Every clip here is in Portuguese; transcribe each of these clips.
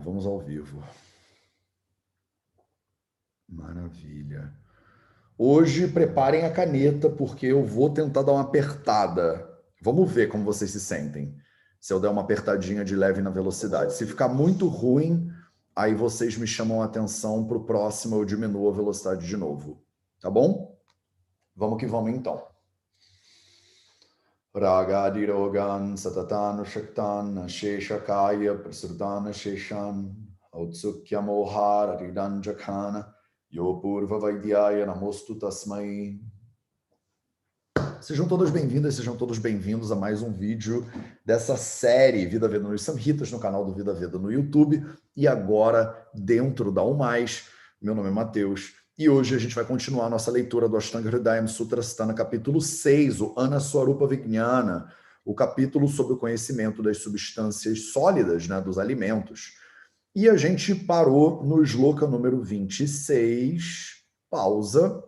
vamos ao vivo. Maravilha. Hoje preparem a caneta, porque eu vou tentar dar uma apertada. Vamos ver como vocês se sentem. Se eu der uma apertadinha de leve na velocidade. Se ficar muito ruim, aí vocês me chamam a atenção para o próximo, eu diminuo a velocidade de novo. Tá bom? Vamos que vamos então. Ragadirogan satatan shaktan sheshakaya prasurdana sheshan autsukya mohar aridanjakana yopurva vaidyaya namostu tasmai. Sejam todas bem-vindas, sejam todos bem-vindos a mais um vídeo dessa série Vida Veda nos Samhitas no canal do Vida Veda no YouTube e agora dentro da UMais. Meu nome é Matheus e hoje a gente vai continuar a nossa leitura do Ashtanga Hridayam Sutrasthana, capítulo 6, o Anaswarupa Vijnana, o capítulo sobre o conhecimento das substâncias sólidas, né, dos alimentos. E a gente parou no shloka número 26, pausa,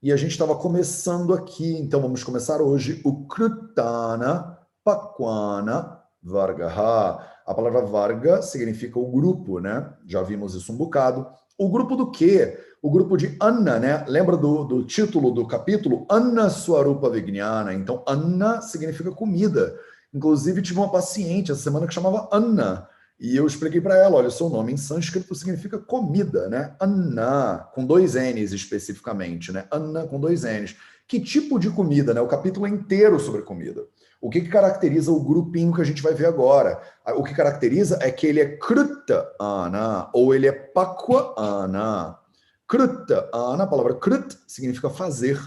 e a gente estava começando aqui, então vamos começar hoje, o Krutana Pakwana Vargaha. A palavra Varga significa o grupo, né? Já vimos isso um bocado. O grupo do quê? O grupo de Anna, né? Lembra do título do capítulo? Anaswarupa Vijnana. Então, Anna significa comida. Inclusive, tive uma paciente essa semana que chamava Anna. E eu expliquei para ela, olha, o seu nome em sânscrito significa comida, né? Anna, com 2 N's especificamente, né? Anna com 2 N's. Que tipo de comida, né? O capítulo é inteiro sobre comida. O que caracteriza o grupinho que a gente vai ver agora? O que caracteriza é que ele é Kruta Ana, ou ele é Pakwa Ana. Kruta Ana, a palavra Krut significa fazer.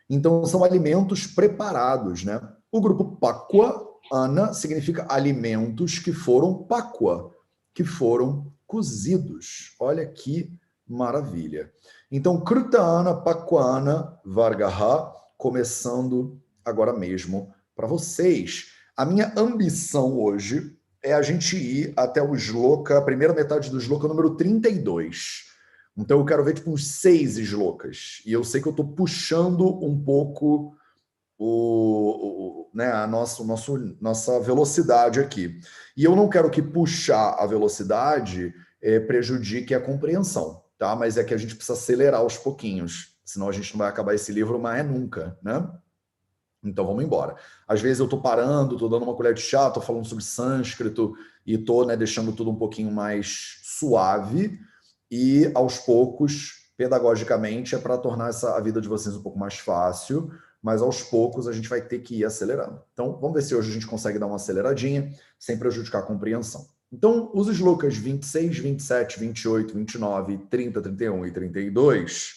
Então, são alimentos preparados, né? O grupo Pakwa Ana significa alimentos que foram pakwa, que foram cozidos. Olha que maravilha. Então, Krutana Pakwana Vargaha, começando agora mesmo para vocês. A minha ambição hoje é a gente ir até o shloka, a primeira metade do shloka número 32. Então, eu quero ver tipo uns 6 shlokas. E eu sei que eu estou puxando um pouco né, a nossa velocidade aqui. E eu não quero que puxar a velocidade prejudique a compreensão, tá? Mas é que a gente precisa acelerar aos pouquinhos, senão a gente não vai acabar esse livro mais nunca, né? Então vamos embora. Às vezes eu estou parando, estou dando uma colher de chá, estou falando sobre sânscrito e estou, né, deixando tudo um pouquinho mais suave e aos poucos, pedagogicamente, é para tornar a vida de vocês um pouco mais fácil, mas aos poucos a gente vai ter que ir acelerando. Então, vamos ver se hoje a gente consegue dar uma aceleradinha, sem prejudicar a compreensão. Então, os shlokas 26, 27, 28, 29, 30, 31 e 32,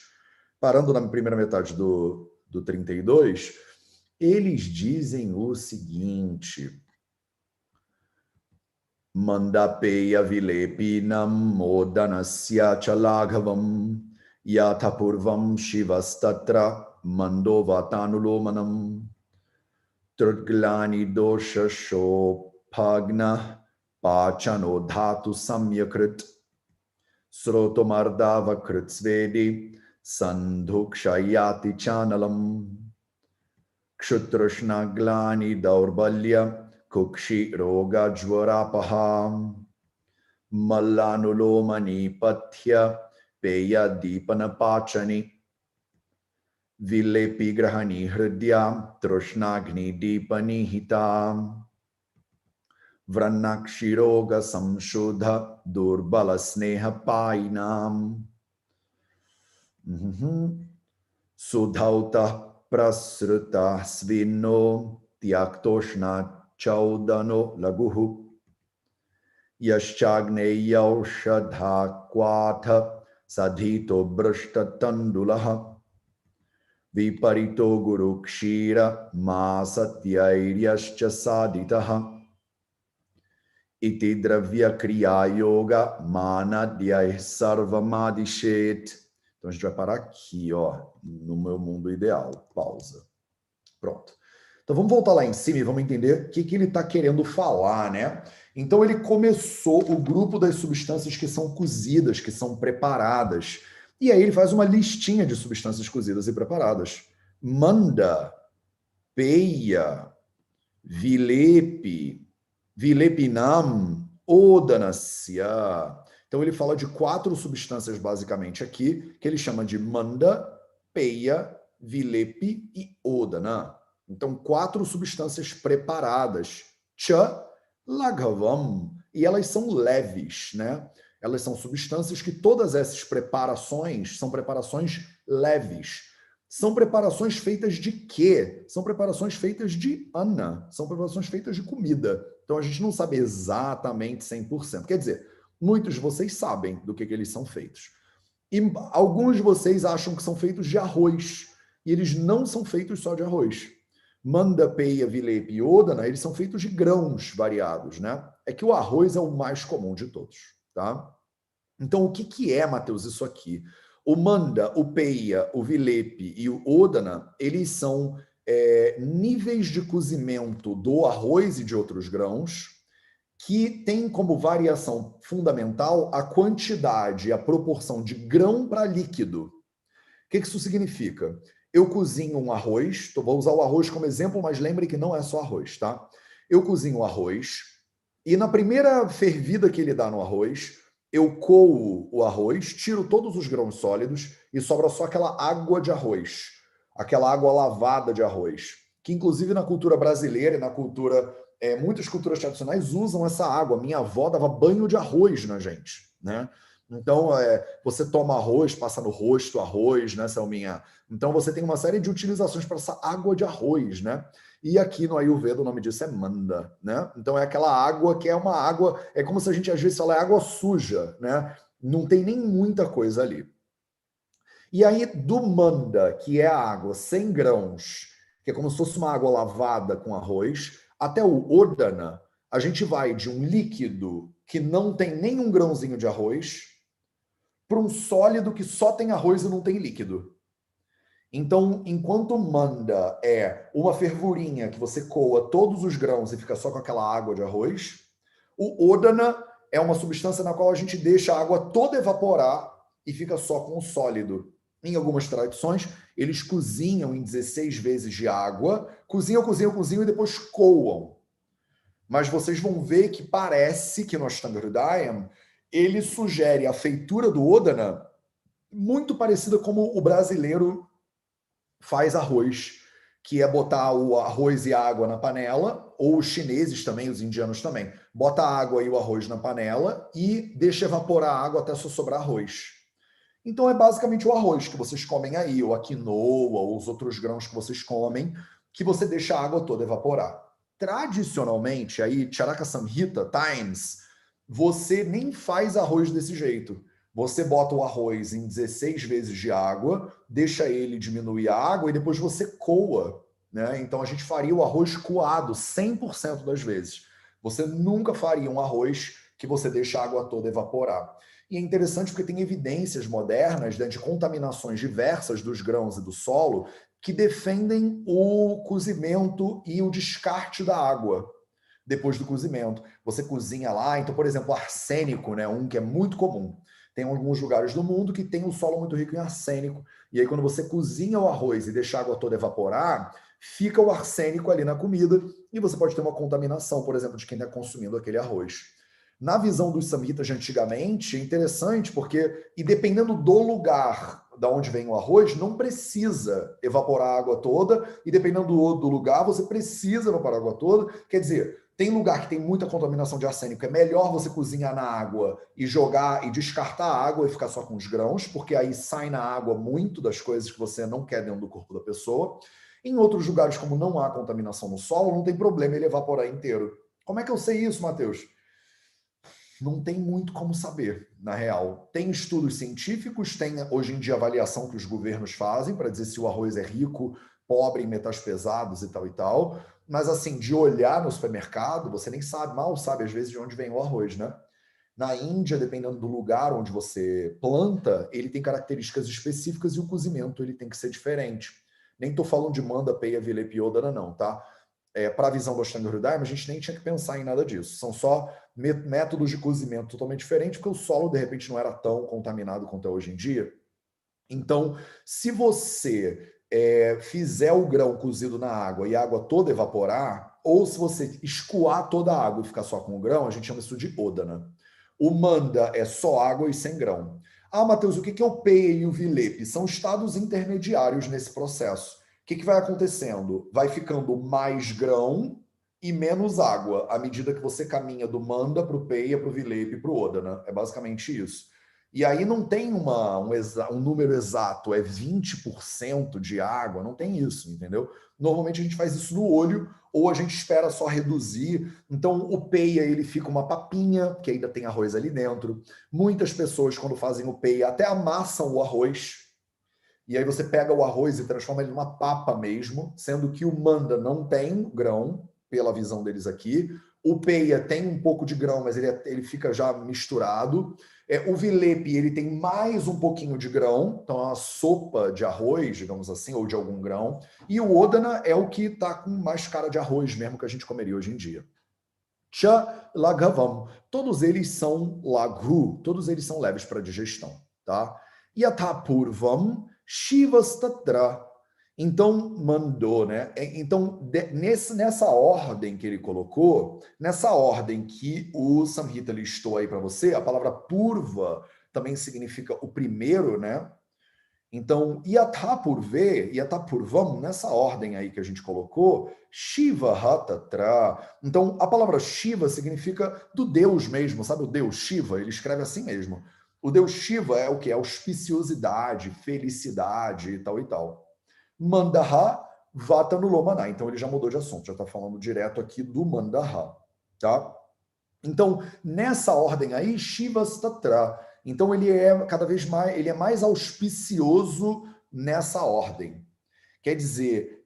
parando na primeira metade do 32, eles dizem o seguinte: Mandapeya vilepinam modanasya chalaghavam yatapurvam shivastatra mandovatanulumanam trudglani dosha shopagna pachano dhatu samyakrit srotomardava kritsvedi sandhukshayati chanalam kshutrashnaglani daurbalya Kukshi roga jvarapaham mallanulomani pathya peya dipana pachani vilepi grahani hridya trushnagni dipani hitam vrannakshiroga samshodha durbala sneha painam sudhauta prasruta svino tyaktoshna Chaudano laguhu yashchagneyaushadha kwatha sadhito brashtatandulaha viparito guru kshira masatyairyaschya saditaha iti dravya kriya yoga manadyai sarvamadishet. Então a gente vai parar aqui, ó, no meu mundo ideal. Pausa. Pronto. Então vamos voltar lá em cima e vamos entender o que ele está querendo falar, né? Então ele começou o grupo das substâncias que são cozidas, que são preparadas. E aí ele faz uma listinha de substâncias cozidas e preparadas. Manda, peia, vilepi, vilepinam, Odanasya. Então ele fala de 4 substâncias basicamente aqui, que ele chama de Manda, Peya, Vilepi e Odana. Então 4 substâncias preparadas. Cha, Laghavam. E elas são leves, né? Elas são substâncias que todas essas preparações são preparações leves. São preparações feitas de quê? São preparações feitas de anna, são preparações feitas de comida. Então a gente não sabe exatamente 100%. Quer dizer, muitos de vocês sabem do que eles são feitos. E alguns de vocês acham que são feitos de arroz. E eles não são feitos só de arroz. Manda, peia, vilepi e odana, eles são feitos de grãos variados, né? É que o arroz é o mais comum de todos, tá? Então, o que é, Matheus, isso aqui? O manda, o peia, o vilepi e o odana, eles são níveis de cozimento do arroz e de outros grãos que tem como variação fundamental a quantidade, a proporção de grão para líquido. O que isso significa? Eu cozinho um arroz, vou usar o arroz como exemplo, mas lembre que não é só arroz, tá? Eu cozinho o arroz e na primeira fervida que ele dá no arroz, eu coo o arroz, tiro todos os grãos sólidos e sobra só aquela água de arroz, aquela água lavada de arroz, que inclusive na cultura brasileira e na cultura, muitas culturas tradicionais usam essa água. Minha avó dava banho de arroz na gente, né? Então, você toma arroz, passa no rosto arroz, né, Selminha? Então, você tem uma série de utilizações para essa água de arroz, né? E aqui no Ayurveda o nome disso é manda, né? Então, é aquela água que é uma água, é como se a gente às vezes fala, é água suja, né? Não tem nem muita coisa ali. E aí, do manda, que é a água sem grãos, que é como se fosse uma água lavada com arroz, até o odana, a gente vai de um líquido que não tem nenhum grãozinho de arroz para um sólido que só tem arroz e não tem líquido. Então, enquanto manda é uma fervurinha que você coa todos os grãos e fica só com aquela água de arroz, o odana é uma substância na qual a gente deixa a água toda evaporar e fica só com o sólido. Em algumas tradições, eles cozinham em 16 vezes de água, cozinham e depois coam. Mas vocês vão ver que parece que no Ashtanga Hridayam ele sugere a feitura do odana muito parecida como o brasileiro faz arroz, que é botar o arroz e a água na panela, ou os chineses também, os indianos também. Bota a água e o arroz na panela e deixa evaporar a água até só sobrar arroz. Então é basicamente o arroz que vocês comem aí, ou a quinoa, ou os outros grãos que vocês comem, que você deixa a água toda evaporar. Tradicionalmente, aí, Charaka Samhita Times, você nem faz arroz desse jeito. Você bota o arroz em 16 vezes de água, deixa ele diminuir a água e depois você coa, né? Então a gente faria o arroz coado 100% das vezes. Você nunca faria um arroz que você deixa a água toda evaporar. E é interessante porque tem evidências modernas, né, de contaminações diversas dos grãos e do solo que defendem o cozimento e o descarte da água depois do cozimento. Você cozinha lá, então, por exemplo, arsênico, né, um que é muito comum. Tem alguns lugares do mundo que tem um solo muito rico em arsênico. E aí, quando você cozinha o arroz e deixa a água toda evaporar, fica o arsênico ali na comida e você pode ter uma contaminação, por exemplo, de quem está consumindo aquele arroz. Na visão dos samhitas de antigamente, é interessante porque, e dependendo do lugar da onde vem o arroz, não precisa evaporar a água toda, e dependendo do lugar, você precisa evaporar a água toda. Quer dizer, tem lugar que tem muita contaminação de arsênico, é melhor você cozinhar na água e jogar e descartar a água e ficar só com os grãos, porque aí sai na água muito das coisas que você não quer dentro do corpo da pessoa. Em outros lugares, como não há contaminação no solo, não tem problema ele evaporar inteiro. Como é que eu sei isso, Matheus? Não tem muito como saber, na real. Tem estudos científicos, tem hoje em dia avaliação que os governos fazem para dizer se o arroz é rico, pobre em metais pesados e tal, mas assim, de olhar no supermercado, você nem sabe, mal sabe às vezes de onde vem o arroz, né? Na Índia, dependendo do lugar onde você planta, ele tem características específicas e o cozimento ele tem que ser diferente. Nem estou falando de manda, peia, vilepi, odana, não, tá? Para a visão do Ashtanga Hridayam, a gente nem tinha que pensar em nada disso. São só métodos de cozimento totalmente diferentes, porque o solo, de repente, não era tão contaminado quanto é hoje em dia. Então, se você fizer o grão cozido na água e a água toda evaporar, ou se você escoar toda a água e ficar só com o grão, a gente chama isso de odana. O manda é só água e sem grão. Ah, Matheus, o que é o peia e o vilepe? São estados intermediários nesse processo. O que vai acontecendo? Vai ficando mais grão e menos água, à medida que você caminha do manda para o peia, para o vilepe e para o odana. É basicamente isso. E aí não tem um número exato, é 20% de água, não tem isso, entendeu? Normalmente a gente faz isso no olho, ou a gente espera só reduzir. Então o peia, ele fica uma papinha, que ainda tem arroz ali dentro. Muitas pessoas, quando fazem o peia, até amassam o arroz, e aí você pega o arroz e transforma ele numa papa mesmo, sendo que o manda não tem grão, pela visão deles aqui. O peia tem um pouco de grão, mas ele fica já misturado. O vilepe, ele tem mais um pouquinho de grão, então é uma sopa de arroz, digamos assim, ou de algum grão. E o odana é o que está com mais cara de arroz mesmo, que a gente comeria hoje em dia. Cha laghavam. Todos eles são laghu, todos eles são leves para digestão, tá? Yatapurvam shivastatra. Então, mandou, né? Então, nessa ordem que ele colocou, nessa ordem que o Samhita listou aí para você, a palavra purva também significa o primeiro, né? Então, Yatapurvam, nessa ordem aí que a gente colocou, Shiva Hatatra. Então, a palavra Shiva significa do Deus mesmo, sabe? O Deus Shiva, ele escreve assim mesmo. O Deus Shiva é o que? Auspiciosidade, felicidade e tal e tal. Mandaha Vata no Lomana. Então, ele já mudou de assunto, já está falando direto aqui do Mandaha, tá? Então, nessa ordem aí, Shiva Statra. Então, ele é cada vez mais, ele é mais auspicioso nessa ordem. Quer dizer,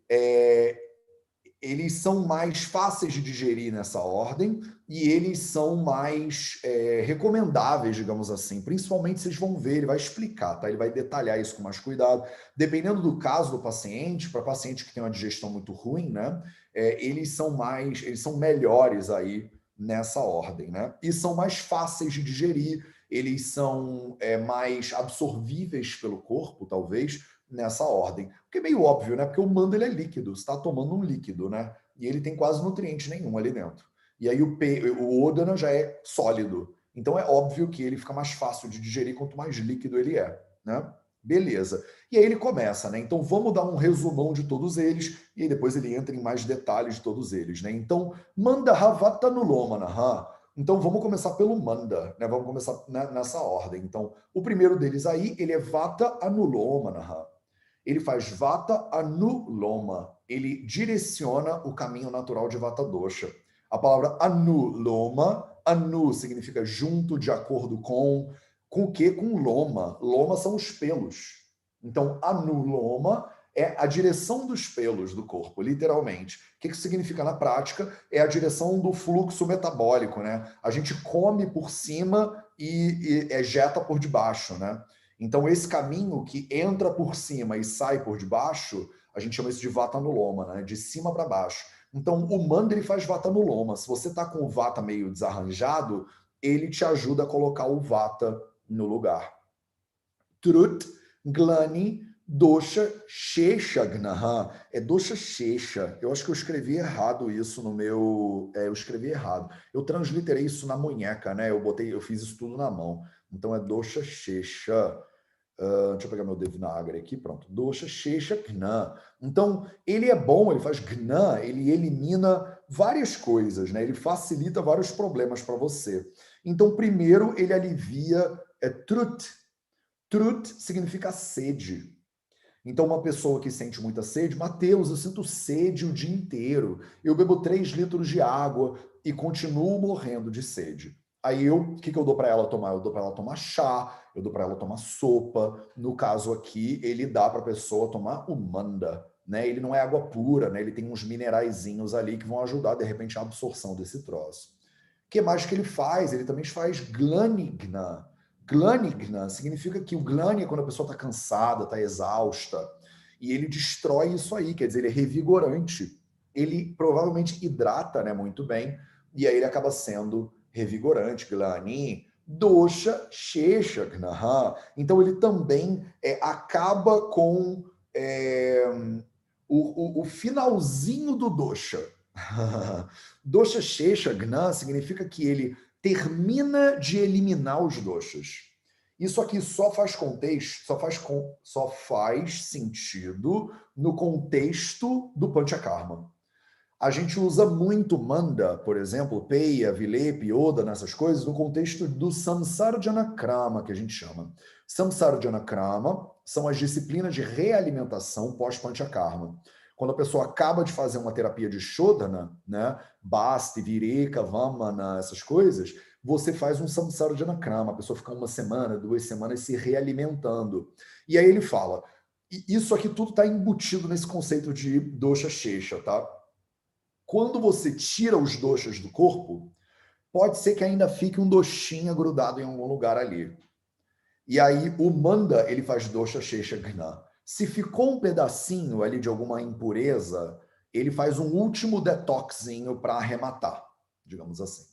eles são mais fáceis de digerir nessa ordem e eles são mais recomendáveis, digamos assim. Principalmente, vocês vão ver, ele vai explicar, tá? Ele vai detalhar isso com mais cuidado. Dependendo do caso do paciente, para paciente que tem uma digestão muito ruim, né? Eles são melhores aí nessa ordem, né? E são mais fáceis de digerir, eles são mais absorvíveis pelo corpo, talvez, nessa ordem. Porque é meio óbvio, né? Porque o mando ele é líquido, você está tomando um líquido, né? E ele tem quase nutriente nenhum ali dentro. E aí o odana já é sólido. Então é óbvio que ele fica mais fácil de digerir quanto mais líquido ele é, né? Beleza. E aí ele começa, né? Então vamos dar um resumão de todos eles e aí depois ele entra em mais detalhes de todos eles, né? Então, manda havata nulomanaha. Então vamos começar pelo manda, né? Vamos começar nessa ordem. Então, o primeiro deles aí, ele é vata anulomanaha. Ele faz vata anuloma. Ele direciona o caminho natural de vata dosha. A palavra anuloma, anu significa junto, de acordo com o quê? Com loma. Loma são os pelos. Então, anuloma é a direção dos pelos do corpo, literalmente. O que isso significa na prática? É a direção do fluxo metabólico, né? A gente come por cima e ejeta por debaixo, né? Então, esse caminho que entra por cima e sai por debaixo, a gente chama isso de vata anuloma, né? De cima para baixo. Então, o manda ele faz vata anuloma. Se você está com o vata meio desarranjado, ele te ajuda a colocar o vata no lugar. Trut, glani, dosha, shesha gnaha. É dosha shesha. Eu acho que eu escrevi errado isso no meu... eu escrevi errado. Eu transliterei isso na munheca, né? Eu fiz isso tudo na mão. Então é dosha shesha. Deixa eu pegar meu Devanagari aqui, pronto. Dosha shesha gna. Então, ele é bom, ele faz gna, ele elimina várias coisas, né? Ele facilita vários problemas para você. Então, primeiro, ele alivia trut. Trut significa sede. Então, uma pessoa que sente muita sede, Mateus, eu sinto sede o dia inteiro. Eu bebo 3 litros de água e continuo morrendo de sede. Aí o que eu dou para ela tomar? Eu dou para ela tomar chá, eu dou para ela tomar sopa. No caso aqui, ele dá para a pessoa tomar o manda, né? Ele não é água pura, né? Ele tem uns mineraizinhos ali que vão ajudar, de repente, a absorção desse troço. O que mais que ele faz? Ele também faz glanigna. Glanigna significa que o glani é quando a pessoa está cansada, está exausta. E ele destrói isso aí, quer dizer, ele é revigorante. Ele provavelmente hidrata, né, muito bem, e aí ele acaba sendo revigorante. Glani, dosha, shesha, gnaha. Então ele também acaba com o finalzinho do dosha. Dosha Shesha Gna significa que ele termina de eliminar os doshas. Isso aqui só faz contexto, só faz sentido no contexto do Panchakarma. A gente usa muito manda, por exemplo, peia, vilepa, oda, nessas coisas, no contexto do samsarjana krama, que a gente chama. Samsarjana krama são as disciplinas de realimentação pós-panchakarma. Quando a pessoa acaba de fazer uma terapia de shodhana, né, basti, vireka, vamana, essas coisas, você faz um samsarjana krama, a pessoa fica uma semana, 2 semanas se realimentando. E aí ele fala, isso aqui tudo está embutido nesse conceito de dosha shesha, tá? Quando você tira os doshas do corpo, pode ser que ainda fique um doshinha grudado em algum lugar ali. E aí o manda, ele faz dosha shesha gna. Se ficou um pedacinho ali de alguma impureza, ele faz um último detoxinho para arrematar, digamos assim.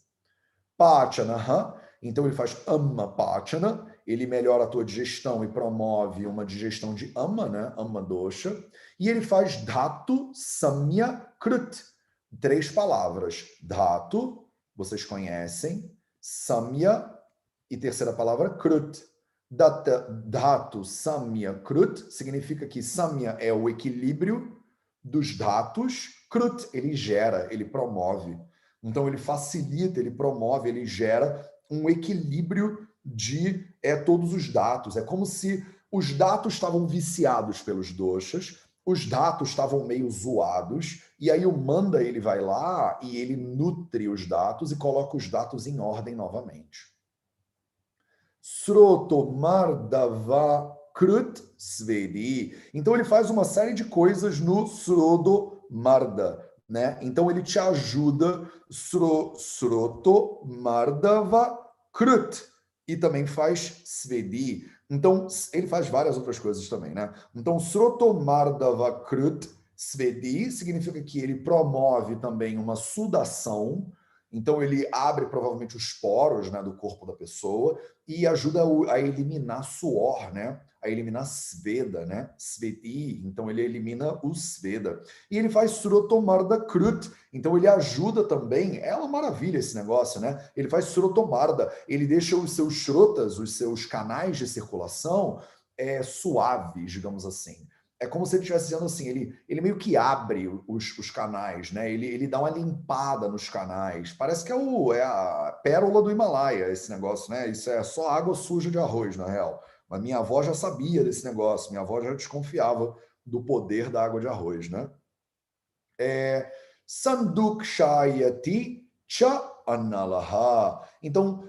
Pachana, então ele faz amma pachana, ele melhora a tua digestão e promove uma digestão de amma, né? Amma dosha. E ele faz dhatu samya krut. 3 palavras. Dhatu, vocês conhecem. Samya e terceira palavra, krut. Dhatu samya krut significa que samya é o equilíbrio dos dhatus. Krut, ele gera, ele promove. Então, ele facilita, ele promove, ele gera um equilíbrio de todos os dados. É como se os dados estavam viciados pelos doshas, os dados estavam meio zoados, e aí o manda ele vai lá e ele nutre os dados e coloca os dados em ordem novamente. Sroto Mardava Krut Svedi. Então ele faz uma série de coisas no Srodo Marda, né? Então ele te ajuda Sroto Mardava Krut e também faz Svedi. Então ele faz várias outras coisas também, né? Então Sroto Mardava Krut Svedi significa que ele promove também uma sudação. Então ele abre provavelmente os poros, né, do corpo da pessoa e ajuda a eliminar suor, né? A eliminar sveda, né? Svedi, então ele elimina o sveda. E ele faz srotomarda krut, então ele ajuda também, é uma maravilha esse negócio, né? Ele faz srotomarda, ele deixa os seus shrotas, os seus canais de circulação suaves, digamos assim. É como se ele estivesse dizendo assim, ele meio que abre os canais, né? Ele dá uma limpada nos canais. Parece que é a pérola do Himalaia, esse negócio, né? Isso é só água suja de arroz, na real. Mas minha avó já sabia desse negócio, minha avó já desconfiava do poder da água de arroz, né? Sandukshayati cha analaha. Então,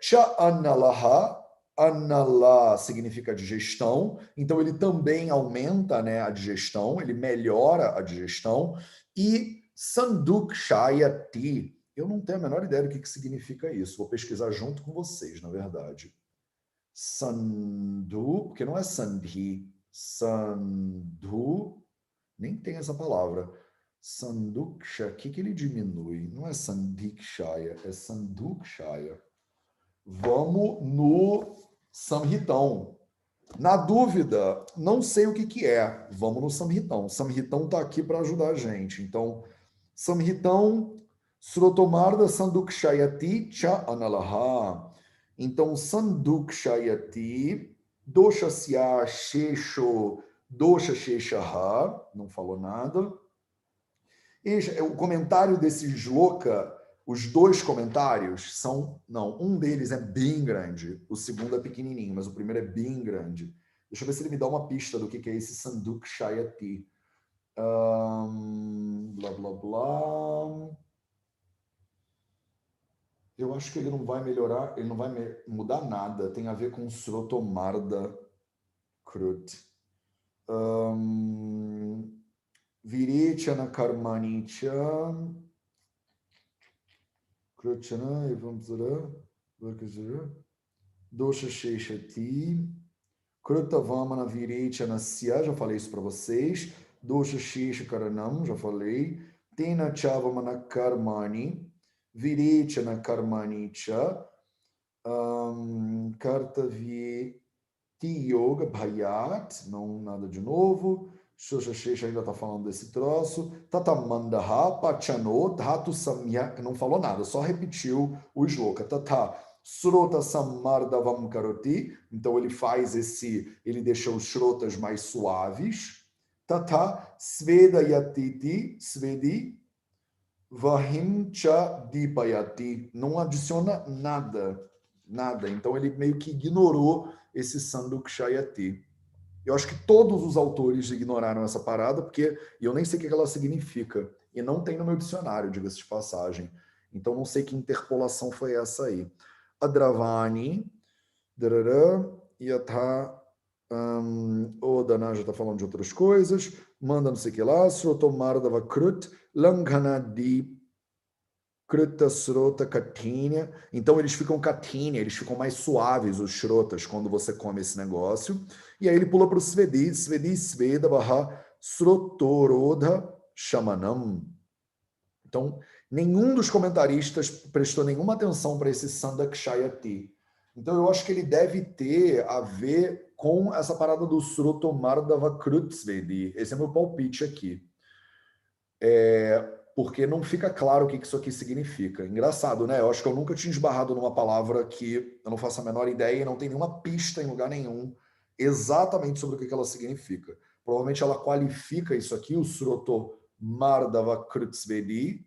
cha analaha, anala significa digestão, então ele também aumenta, né, a digestão, ele melhora a digestão. E Sandukshayati, eu não tenho a menor ideia do que significa isso, vou pesquisar junto com vocês, na verdade. Sandhu, porque não é Sandhi, Sandhu, nem tem essa palavra. Sanduksha, o que ele diminui? Não é Sandikshaya, é Sandukshaya. Vamos no Samhitão. Na dúvida, não sei o que é. Vamos no Samhitão. Samhitão está aqui para ajudar a gente. Então, Samhitão, Srotomarda Sandukshayati cha analaha. Então, Sandukshayati, Doshasya Shesho, Dosha Sheshaha, não falou nada. O comentário desse Shloka, os 2 comentários são... Não, um deles é bem grande, o segundo é pequenininho, mas o primeiro é bem grande. Deixa eu ver se ele me dá uma pista do que é esse Sandukshayati. Blá, blá, blá. Eu acho que ele não vai melhorar, ele não vai mudar nada. Tem a ver com Srotomarda Krut. Virechana Karmanicha Krutchana Evamsara Vakajara Dosha Sheshati Krutavamana Virechana Sya, já falei isso para vocês. Dosha Shesha Karanam, já falei. Tena Chavamana Karmani Virechana Karmanicha Kartavi Yoga Bhayat, não nada de novo. Shosha ainda está falando desse troço. Tatamandaha, Pachanot, Dhatu Samyak, não falou nada, só repetiu o shloka. Tata Srota Samardavam Karoti, então ele faz ele deixa os shrotas mais suaves. Tata Sveda Yatiti, Svedi, Vahimcha Dipayati, não adiciona nada, nada. Então ele meio que ignorou esse Sandukshayati. Eu acho que todos os autores ignoraram essa parada, porque eu nem sei o que ela significa. E não tem no meu dicionário, diga-se de passagem. Então não sei que interpolação foi essa aí. Adravani, Yatha, o Dana já está falando de outras coisas, manda não sei o que lá, Srotomardava Krut, Langhanadi Kruta Srota Katinha. Então eles ficam katinha, eles ficam mais suaves, os shrotas, quando você come esse negócio. E aí ele pula para o Svedi, Svedi Sveda Baha Srotorodha Shamanam. Então, nenhum dos comentaristas prestou nenhuma atenção para esse Sandakshayati. Então, eu acho que ele deve ter a ver com essa parada do Srotomardava Krutsvedi. Esse é meu palpite aqui. Porque não fica claro o que isso aqui significa. Engraçado, né? Eu acho que eu nunca tinha esbarrado numa palavra que eu não faço a menor ideia e não tem nenhuma pista em lugar nenhum exatamente sobre o que ela significa. Provavelmente ela qualifica isso aqui, o Sroto Mardava Krutsvedi,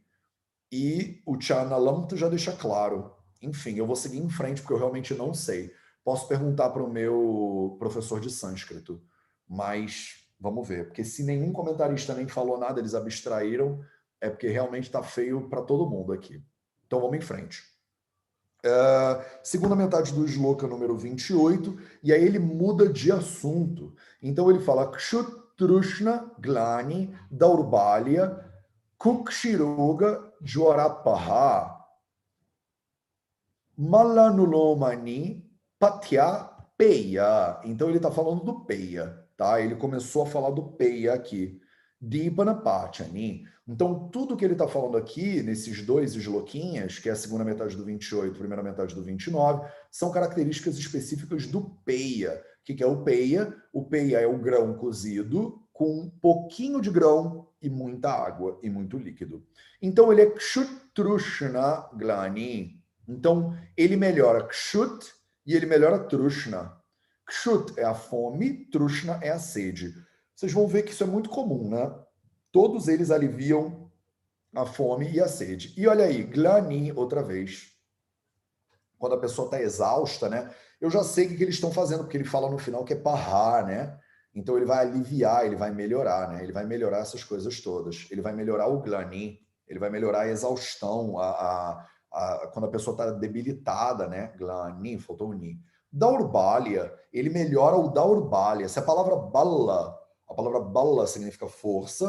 e o Chanalamta já deixa claro. Enfim, eu vou seguir em frente porque eu realmente não sei. Posso perguntar para o meu professor de sânscrito, mas vamos ver. Porque se nenhum comentarista nem falou nada, eles abstraíram, é porque realmente está feio para todo mundo aqui. Então vamos em frente. Segunda metade do shloka número 28, e aí ele muda de assunto. Então ele fala Kshutrushna Glani Daurbalya Kukshiroga Jwarapaha Malanulomani Patya Peya. Então ele está falando do Peya, tá? Ele começou a falar do Peya aqui. Dipana Pachani. Então tudo que ele está falando aqui, nesses dois esloquinhas, que é a segunda metade do 28, primeira metade do 29, são características específicas do Peya. O que é o Peya? O Peya é o grão cozido com um pouquinho de grão e muita água e muito líquido. Então ele é Kshutrushna Glani. Então ele melhora Kshut e ele melhora Trushna. Kshut é a fome, Trushna é a sede. Vocês vão ver que isso é muito comum, né? Todos eles aliviam a fome e a sede. E olha aí, Glani outra vez. Quando a pessoa está exausta, né? Eu já sei o que eles estão fazendo, porque ele fala no final que é parrar, né? Então ele vai aliviar, ele vai melhorar, né? Ele vai melhorar essas coisas todas. Ele vai melhorar o glani, ele vai melhorar a exaustão, quando a pessoa está debilitada, né? Glani, faltou o ni. Daurbalya, ele melhora o daurbalya. Se a palavra bala significa força,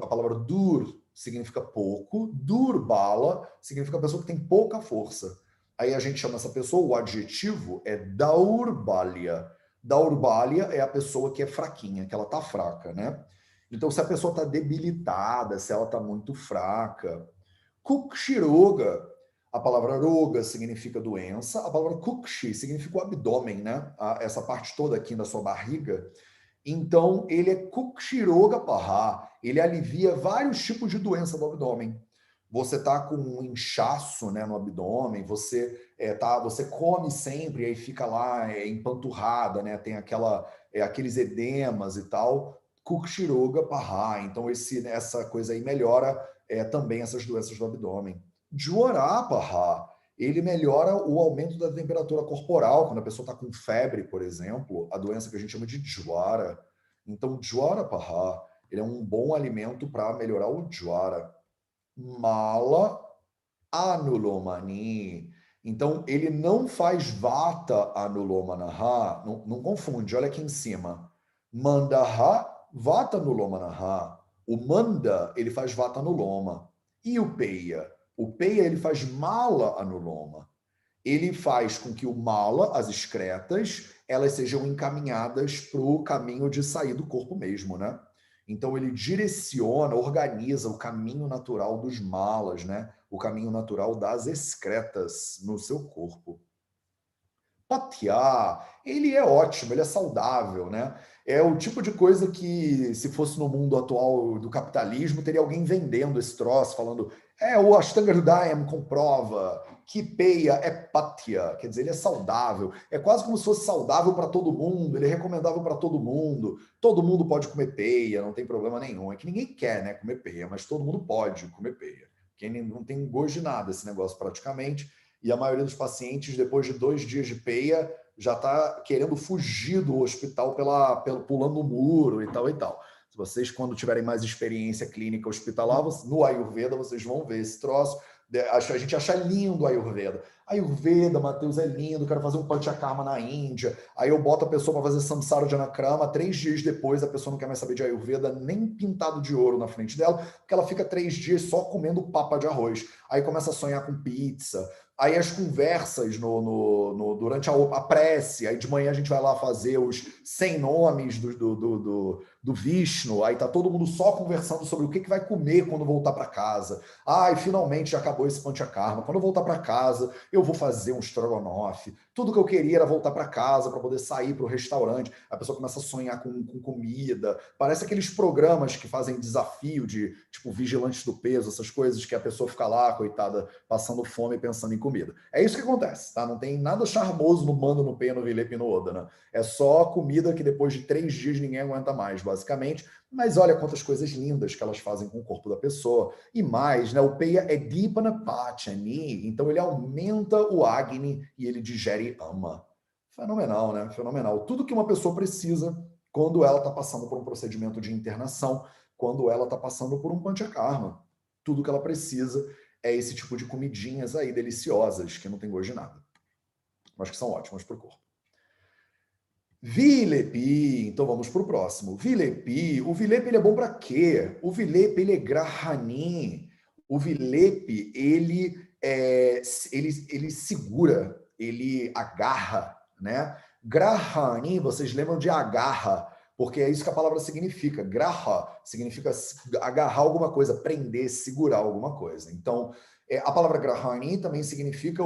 a palavra dur significa pouco, durbala significa pessoa que tem pouca força. Aí a gente chama essa pessoa, o adjetivo é daurbalya. Daurbalya é a pessoa que é fraquinha, que ela tá fraca, né? Então, se a pessoa tá debilitada, se ela tá muito fraca. Kukshiroga, a palavra roga significa doença, a palavra kukshi significa o abdômen, né? Essa parte toda aqui da sua barriga. Então, ele é kukshiroga parra, ele alivia vários tipos de doença do abdômen. Você está com um inchaço, né, no abdômen, você come sempre, aí fica lá empanturrada, né, tem aqueles edemas e tal, Kukshiroga parra. Então essa coisa aí melhora também essas doenças do abdômen. Jwara parra, ele melhora o aumento da temperatura corporal, quando a pessoa está com febre, por exemplo, a doença que a gente chama de jwara. Então jwara parra, ele é um bom alimento para melhorar o jwara. Mala anulomani. Então, ele não faz vata anulomanaha, não confunde, olha aqui em cima. Mandaha vata anulomanaha. O manda, ele faz vata anuloma. E o peia? O peia, ele faz mala anuloma. Ele faz com que o mala, as excretas, elas sejam encaminhadas para o caminho de sair do corpo mesmo, né? Então ele direciona, organiza o caminho natural dos malas, né? O caminho natural das excretas no seu corpo. Patya, ele é ótimo, ele é saudável, né? É o tipo de coisa que, se fosse no mundo atual do capitalismo, teria alguém vendendo esse troço, falando o Ashtanga Hridayam comprova que peia é patya, quer dizer, ele é saudável. É quase como se fosse saudável para todo mundo, ele é recomendável para todo mundo pode comer peia, não tem problema nenhum. É que ninguém quer, né, comer peia, mas todo mundo pode comer peia. Quem não tem gosto de nada esse negócio praticamente, e a maioria dos pacientes, depois de 2 dias de peia, já está querendo fugir do hospital pulando o muro e tal e tal. Se vocês, quando tiverem mais experiência clínica hospitalar, no Ayurveda, vocês vão ver esse troço. A gente acha lindo o Ayurveda. Ayurveda, Matheus, é lindo, quero fazer um Panchakarma na Índia. Aí eu boto a pessoa para fazer Samsara Janakrama, 3 dias depois a pessoa não quer mais saber de Ayurveda, nem pintado de ouro na frente dela, porque ela fica 3 dias só comendo papa de arroz. Aí começa a sonhar com pizza. Aí as conversas durante a prece, aí de manhã a gente vai lá fazer os 100 nomes do Vishnu, aí tá todo mundo só conversando sobre o que vai comer quando voltar para casa. E finalmente já acabou esse Panchakarma. Quando eu voltar para casa, eu vou fazer um estrogonofe. Tudo que eu queria era voltar para casa para poder sair para o restaurante. A pessoa começa a sonhar com comida. Parece aqueles programas que fazem desafio de, tipo, vigilantes do peso, essas coisas que a pessoa fica lá, coitada, passando fome e pensando em comida. É isso que acontece, tá? Não tem nada charmoso no Mando, no Peia, no Vilepa e no Odana. É só comida que depois de 3 dias ninguém aguenta mais, basicamente. Mas olha quantas coisas lindas que elas fazem com o corpo da pessoa. E mais, né? O Peia é Dipana Pachani, então ele aumenta o Agni e ele digere ama. Fenomenal, né? Fenomenal. Tudo que uma pessoa precisa quando ela está passando por um procedimento de internação, quando ela está passando por um panchakarma. Tudo que ela precisa é esse tipo de comidinhas aí deliciosas, que não tem gosto de nada, mas que são ótimas para o corpo. Vilepi, então vamos para o próximo. Vilepi, o Vilepi ele é bom para quê? O Vilepi ele é Grahani. O Vilepi ele segura, ele agarra, né? Grahani, vocês lembram de agarra, porque é isso que a palavra significa. Graha significa agarrar alguma coisa, prender, segurar alguma coisa. Então, a palavra Grahani também significa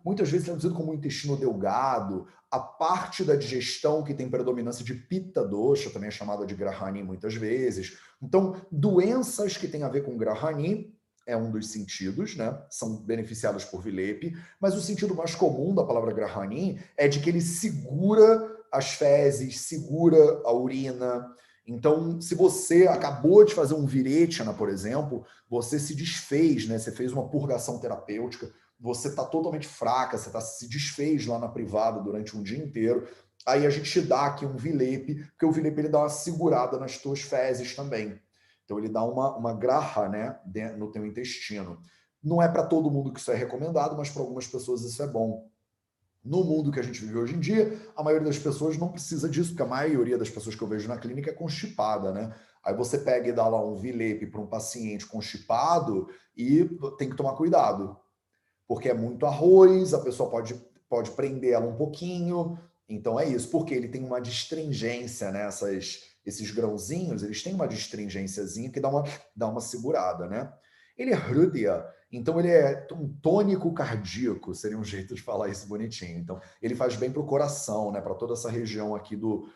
muitas vezes traduzido como intestino delgado, a parte da digestão que tem predominância de Pitta dosha, também é chamada de Grahani muitas vezes. Então, doenças que têm a ver com Grahani é um dos sentidos, né? São beneficiadas por Vilepi, mas o sentido mais comum da palavra Grahani é de que ele segura as fezes, segura a urina. Então, se você acabou de fazer um Virechana, por exemplo, você se desfez, né? Você fez uma purgação terapêutica, você está totalmente fraca, você se desfez lá na privada durante um dia inteiro, aí a gente te dá aqui um Vilepi, porque o Vilepi ele dá uma segurada nas tuas fezes também. Então ele dá uma graha, né, no teu intestino. Não é para todo mundo que isso é recomendado, mas para algumas pessoas isso é bom. No mundo que a gente vive hoje em dia, a maioria das pessoas não precisa disso, porque a maioria das pessoas que eu vejo na clínica é constipada, né? Aí você pega e dá lá um Vilepi para um paciente constipado e tem que tomar cuidado, porque é muito arroz, a pessoa pode prender ela um pouquinho. Então é isso, porque ele tem uma distringência, né? Esses grãozinhos, eles têm uma distringênciazinha que dá uma segurada, né? Ele é Hrudya, então ele é um tônico cardíaco, seria um jeito de falar isso bonitinho. Então ele faz bem para o coração, né? Para toda essa região aqui do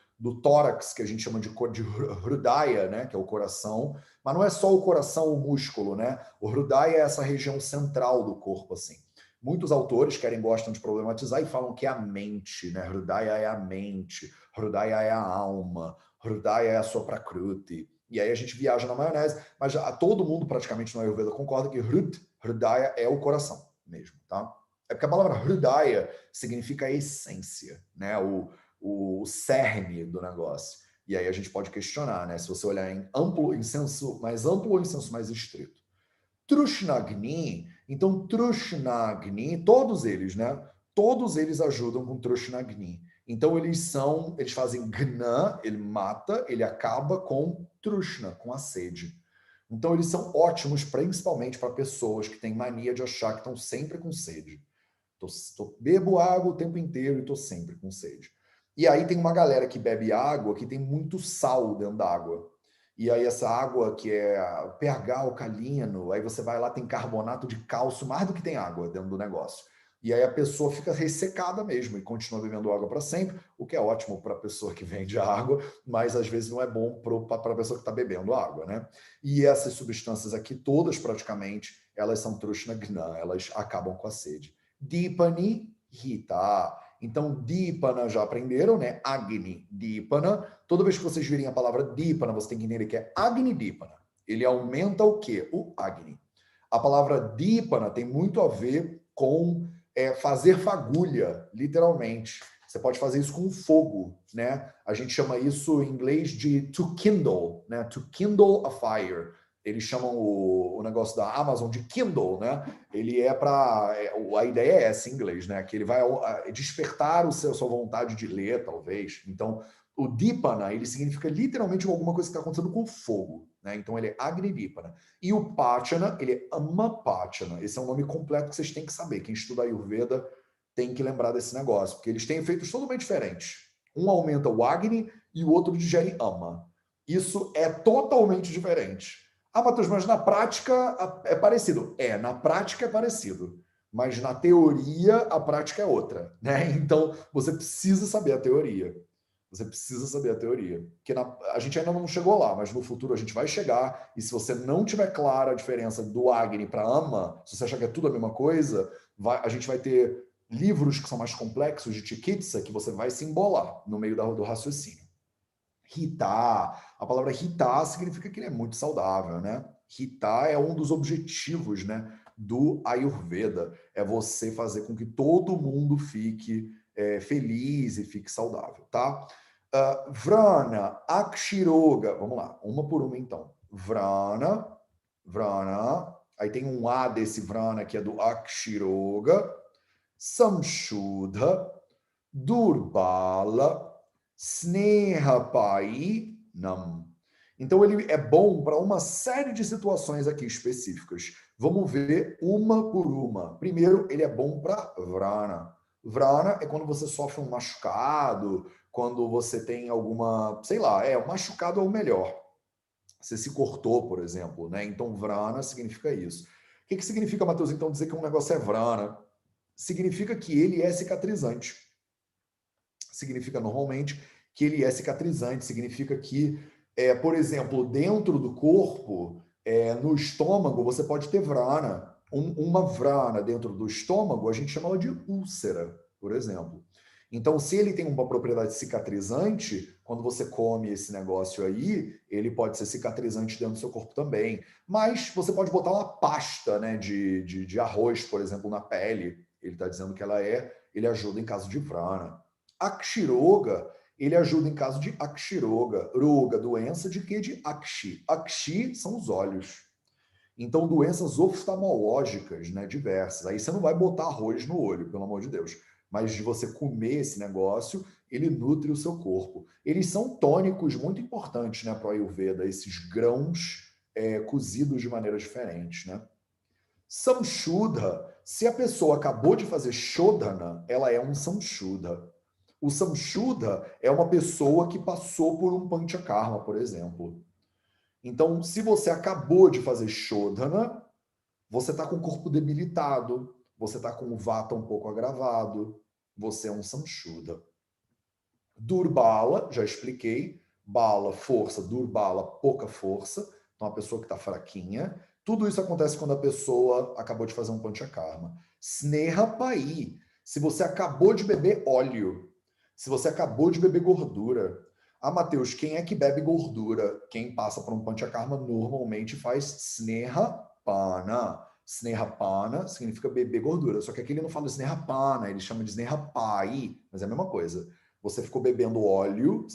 tórax, que a gente chama de Hrudaya, né? Que é o coração. Mas não é só o coração, o músculo, né? O Hrudaya é essa região central do corpo, assim. Muitos autores gostam de problematizar e falam que é a mente, né? Hrudaya é a mente, Hrudaya é a alma, Hrudaya é a sua prakruti. E aí a gente viaja na maionese, mas todo mundo praticamente no Ayurveda concorda que Hrudaya é o coração mesmo, tá? É porque a palavra Hrudaya significa a essência, né? O cerne do negócio. E aí a gente pode questionar, né? Se você olhar em senso mais amplo ou em senso mais estrito. Trushnagni, então Trushnagni, todos eles, né? Todos eles ajudam com Trushnagni. Então eles fazem Gna, ele mata, ele acaba com Trushna, com a sede. Então eles são ótimos, principalmente para pessoas que têm mania de achar que estão sempre com sede. Bebo água o tempo inteiro e estou sempre com sede. E aí tem uma galera que bebe água que tem muito sal dentro da água. E aí essa água que é pH alcalino, aí você vai lá, tem carbonato de cálcio, mais do que tem água dentro do negócio. E aí a pessoa fica ressecada mesmo e continua bebendo água para sempre, o que é ótimo para a pessoa que vende água, mas às vezes não é bom para a pessoa que está bebendo água, né? E essas substâncias aqui, todas praticamente, elas são Trishna Gna, elas acabam com a sede. Dipani Hita. Então, Dipana já aprenderam, né? Agni Dipana. Toda vez que vocês virem a palavra Dipana, você tem que entender que é Agni Dipana. Ele aumenta o quê? O Agni. A palavra Dipana tem muito a ver com fazer fagulha, literalmente. Você pode fazer isso com fogo, né? A gente chama isso em inglês de to kindle, né? To kindle a fire. Eles chamam o negócio da Amazon de Kindle, né? Ele é para... a ideia é essa em inglês, né? Que ele vai despertar a sua vontade de ler, talvez. Então, o Dipana, ele significa literalmente alguma coisa que está acontecendo com fogo, né? Então, ele é Agni Dipana. E o Pachana, ele é Amapachana. Esse é um nome completo que vocês têm que saber. Quem estuda Ayurveda tem que lembrar desse negócio, porque eles têm efeitos totalmente diferentes. Um aumenta o Agni e o outro digere Ama. Isso é totalmente diferente. Ah, Matheus, mas na prática é parecido. Na prática é parecido. Mas na teoria, a prática é outra, né? Então, você precisa saber a teoria. Você precisa saber a teoria. Porque a gente ainda não chegou lá, mas no futuro a gente vai chegar. E se você não tiver clara a diferença do Agni para Ama, se você achar que é tudo a mesma coisa, a gente vai ter livros que são mais complexos de Chikitsa que você vai se embolar no meio do raciocínio. Hita, a palavra Hita significa que ele é muito saudável, né? Hita é um dos objetivos, né, do Ayurveda, é você fazer com que todo mundo fique feliz e fique saudável, tá? Vrana, Akshiroga, vamos lá, uma por uma então. Vrana, aí tem um A desse Vrana que é do Akshiroga, Samshuddha, Durbala, Snehapai Nam. Então ele é bom para uma série de situações aqui específicas. Vamos ver uma por uma. Primeiro, ele é bom para Vrana. Vrana é quando você sofre um machucado, quando você tem alguma, sei lá, um machucado é o melhor. Você se cortou, por exemplo, né? Então Vrana significa isso. O que significa, Matheus, então dizer que um negócio é Vrana? Significa que ele é cicatrizante. Significa normalmente que ele é cicatrizante, significa que, por exemplo, dentro do corpo, no estômago, você pode ter vrana. Uma vrana dentro do estômago, a gente chama ela de úlcera, por exemplo. Então, se ele tem uma propriedade cicatrizante, quando você come esse negócio aí, ele pode ser cicatrizante dentro do seu corpo também. Mas você pode botar uma pasta, né, de arroz, por exemplo, na pele. Ele está dizendo que ele ajuda em caso de vrana. Akshiroga, ele ajuda em caso de Akshiroga. Roga, doença de quê? De Akshi. Akshi são os olhos. Então, doenças oftalmológicas, né, diversas. Aí você não vai botar arroz no olho, pelo amor de Deus. Mas de você comer esse negócio, ele nutre o seu corpo. Eles são tônicos muito importantes, né, para o Ayurveda, esses grãos cozidos de maneira diferente, né? Samshuddha, se a pessoa acabou de fazer Shodhana, ela é um Samshuddha. O Samshuddha é uma pessoa que passou por um Panchakarma, por exemplo. Então, se você acabou de fazer Shodhana, você está com o corpo debilitado, você está com o Vata um pouco agravado, você é um Samshuddha. Durbala, já expliquei. Bala, força. Durbala, pouca força. Então, a pessoa que está fraquinha. Tudo isso acontece quando a pessoa acabou de fazer um Panchakarma. Sneha Pai. Se você acabou de beber óleo. Se você acabou de beber gordura. Ah, Matheus, quem é que bebe gordura? Quem passa por um Panchakarma normalmente faz Sneha Pana. Sneha Pana significa beber gordura. Só que aqui ele não fala Sneha Pana, ele chama de Sneha Pai. Mas é a mesma coisa. Você ficou bebendo óleo,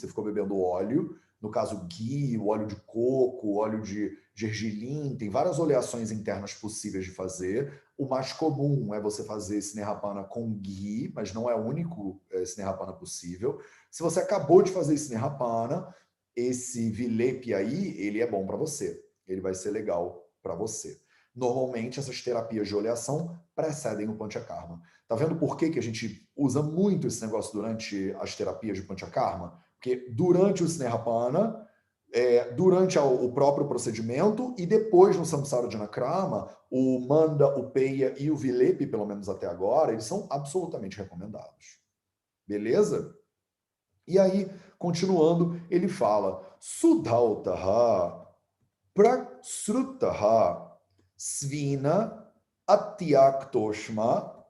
no caso ghee, o óleo de coco, o óleo de gergelim, tem várias oleações internas possíveis de fazer. O mais comum é você fazer Sneha-pana com ghee, mas não é o único Sneha-pana possível. Se você acabou de fazer Sneha-pana, esse Vilepe aí, ele é bom para você. Ele vai ser legal para você. Normalmente, essas terapias de oleação precedem o Panchakarma. Tá vendo por que a gente usa muito esse negócio durante as terapias de Panchakarma? Porque durante o Sneha-pana, durante o próprio procedimento e depois no Samsara Janakrama, o Manda, o Peya e o Vilepi, pelo menos até agora, eles são absolutamente recomendados. Beleza? E aí, continuando, ele fala Sudhautaha Prasrutaha Svina Atyaktoshma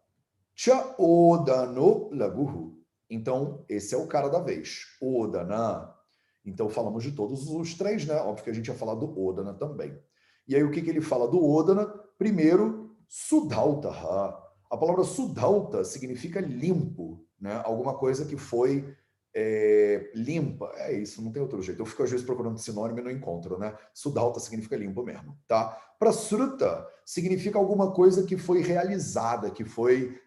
Cha Odano Laguhu. Então, esse é o cara da vez. Odana. Então, falamos de todos os três, né? Óbvio que a gente ia falar do Odana também. E aí, o que ele fala do Odana? Primeiro, Sudhautaha. A palavra Sudhauta significa limpo, né? Alguma coisa que foi limpa. É isso, não tem outro jeito. Eu fico às vezes procurando sinônimo e não encontro, né? Sudhauta significa limpo mesmo, tá? Prasruta significa alguma coisa que foi realizada, que foi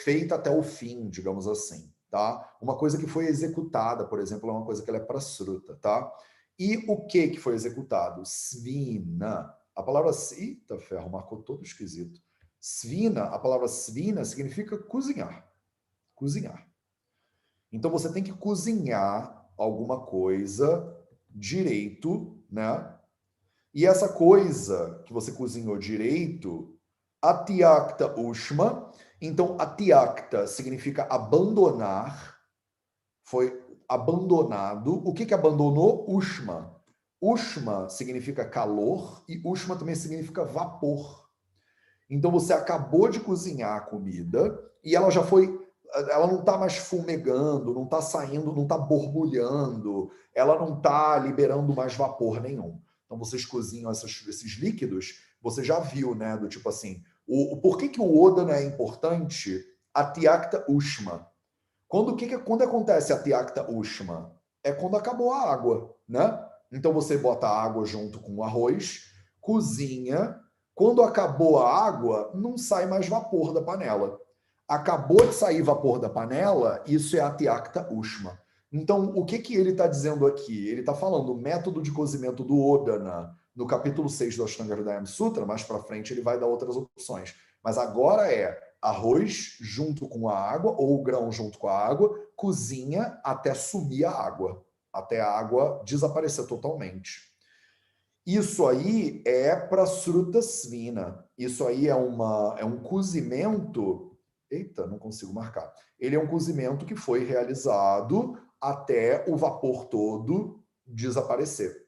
feita até o fim, digamos assim, tá? Uma coisa que foi executada, por exemplo, é uma coisa que ela é prasruta, tá? E o que foi executado? Svina. A palavra... Eita, ferro, marcou todo esquisito. Svina, a palavra svina significa cozinhar. Cozinhar. Então você tem que cozinhar alguma coisa direito, né? E essa coisa que você cozinhou direito, atyakta ushma. Então, atyakta significa abandonar, foi abandonado. O que abandonou? Ushma. Ushma significa calor e ushma também significa vapor. Então, você acabou de cozinhar a comida e ela já foi... Ela não está mais fumegando, não está saindo, não está borbulhando, ela não está liberando mais vapor nenhum. Então, vocês cozinham esses líquidos, você já viu, né? Do tipo assim, por que o Odana é importante? Atyakta Ushma. Quando acontece Atyakta Ushma? É quando acabou a água, né? Então, você bota a água junto com o arroz, cozinha. Quando acabou a água, não sai mais vapor da panela. Acabou de sair vapor da panela, isso é Atyakta Ushma. Então, o que ele está dizendo aqui? Ele está falando o método de cozimento do Odana, no capítulo 6 do Ashtanga Hridayam Sutra, mais para frente ele vai dar outras opções. Mas agora é arroz junto com a água, ou o grão junto com a água, cozinha até sumir a água, até a água desaparecer totalmente. Isso aí é para Srutasvina. Isso aí é um cozimento... Eita, não consigo marcar. Ele é um cozimento que foi realizado até o vapor todo desaparecer.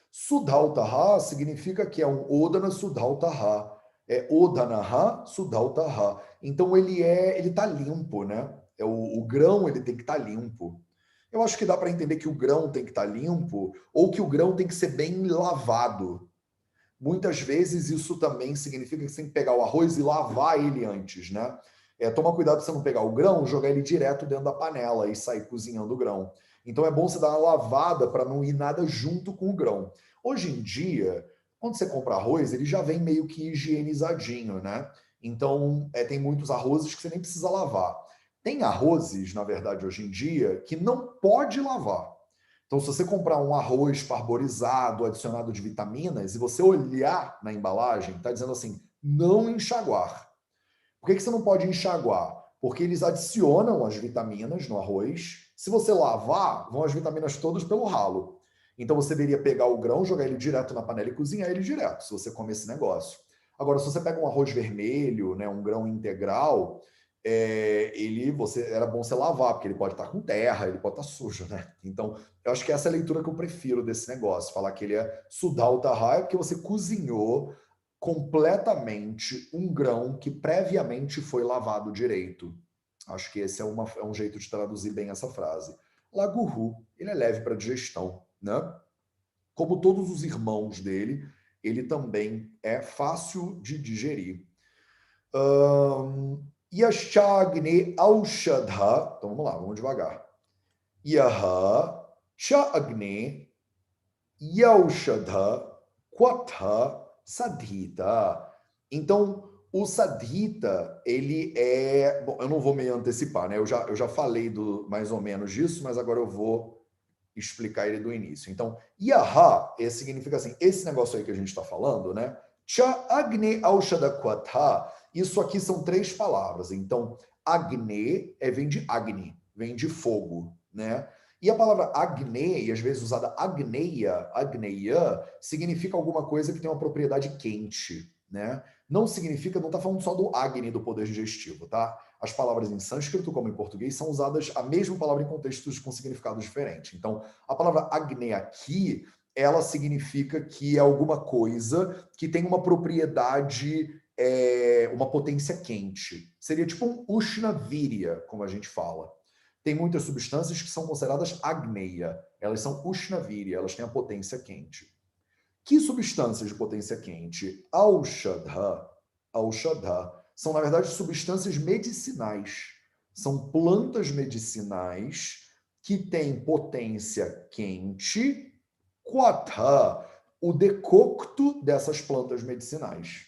Sudhautaha significa que é um Odana Sudhautaha. É Odanaha Sudhautaha. Então ele está limpo, né? O grão ele tem que estar limpo. Eu acho que dá para entender que o grão tem que estar limpo ou que o grão tem que ser bem lavado. Muitas vezes isso também significa que você tem que pegar o arroz e lavar ele antes, né? Toma cuidado para você não pegar o grão, jogar ele direto dentro da panela e sair cozinhando o grão. Então é bom você dar uma lavada para não ir nada junto com o grão. Hoje em dia, quando você compra arroz, ele já vem meio que higienizadinho, né? Então tem muitos arrozes que você nem precisa lavar. Tem arrozes, na verdade, hoje em dia, que não pode lavar. Então, se você comprar um arroz parborizado, adicionado de vitaminas, e você olhar na embalagem, está dizendo assim, não enxaguar. Por que você não pode enxaguar? Porque eles adicionam as vitaminas no arroz. Se você lavar, vão as vitaminas todas pelo ralo. Então, você deveria pegar o grão, jogar ele direto na panela e cozinhar ele direto, se você comer esse negócio. Agora, se você pega um arroz vermelho, né, um grão integral, era bom você lavar, porque ele pode estar com terra, ele pode estar sujo, né? Então, eu acho que essa é a leitura que eu prefiro desse negócio, falar que ele é Sudhautaha, porque você cozinhou completamente um grão que previamente foi lavado direito. Acho que esse é um jeito de traduzir bem essa frase. Laguhu, ele é leve para digestão, né? Como todos os irmãos dele, ele também é fácil de digerir. Yashagne Aushadha. Então vamos lá, vamos devagar. Yaha Shaagne Yaushadha Quatha Sadhita. Então, o Sadhita, ele é... Bom, eu não vou me antecipar, né? Eu já falei mais ou menos disso, mas agora eu vou explicar ele do início. Então, Yaha significa assim, esse negócio aí que a gente está falando, né? Cha Agne Aushadha Quatha. Isso aqui são 3 palavras. Então, Agne vem de Agni, vem de fogo, né? E a palavra Agneia, às vezes usada Agneia, significa alguma coisa que tem uma propriedade quente, né? Não significa, não está falando só do Agni, do poder digestivo, tá? As palavras em sânscrito, como em português, são usadas a mesma palavra em contextos com significados diferentes. Então, a palavra Agneia aqui, ela significa que é alguma coisa que tem uma propriedade, uma potência quente. Seria tipo um Ushnavirya, como a gente fala. Tem muitas substâncias que são consideradas Agneia. Elas são Ushnavirya, elas têm a potência quente. Que substâncias de potência quente? Aushadha. Aushadha são, na verdade, substâncias medicinais. São plantas medicinais que têm potência quente, quatha, o decocto dessas plantas medicinais.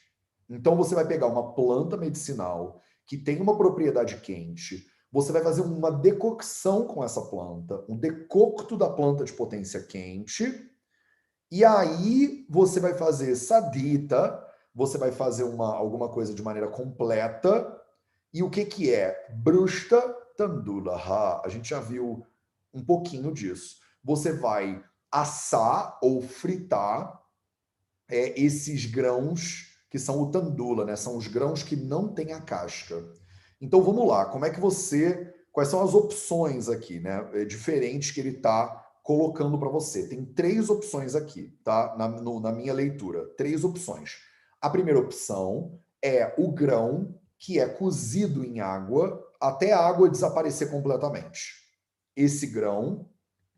Então, você vai pegar uma planta medicinal que tem uma propriedade quente, você vai fazer uma decocção com essa planta, um decocto da planta de potência quente, e aí você vai fazer sadita, você vai fazer alguma coisa de maneira completa. E o que, que é? Brushta tandulaha. A gente já viu um pouquinho disso. Você vai assar ou fritar esses grãos que são o tandula, né? São os grãos que não têm a casca. Então vamos lá, como é que você. Quais são as opções aqui, né? Diferentes que ele está colocando para você. Tem 3 opções aqui, tá? Na minha leitura. 3 opções. A primeira opção é o grão que é cozido em água até a água desaparecer completamente. Esse grão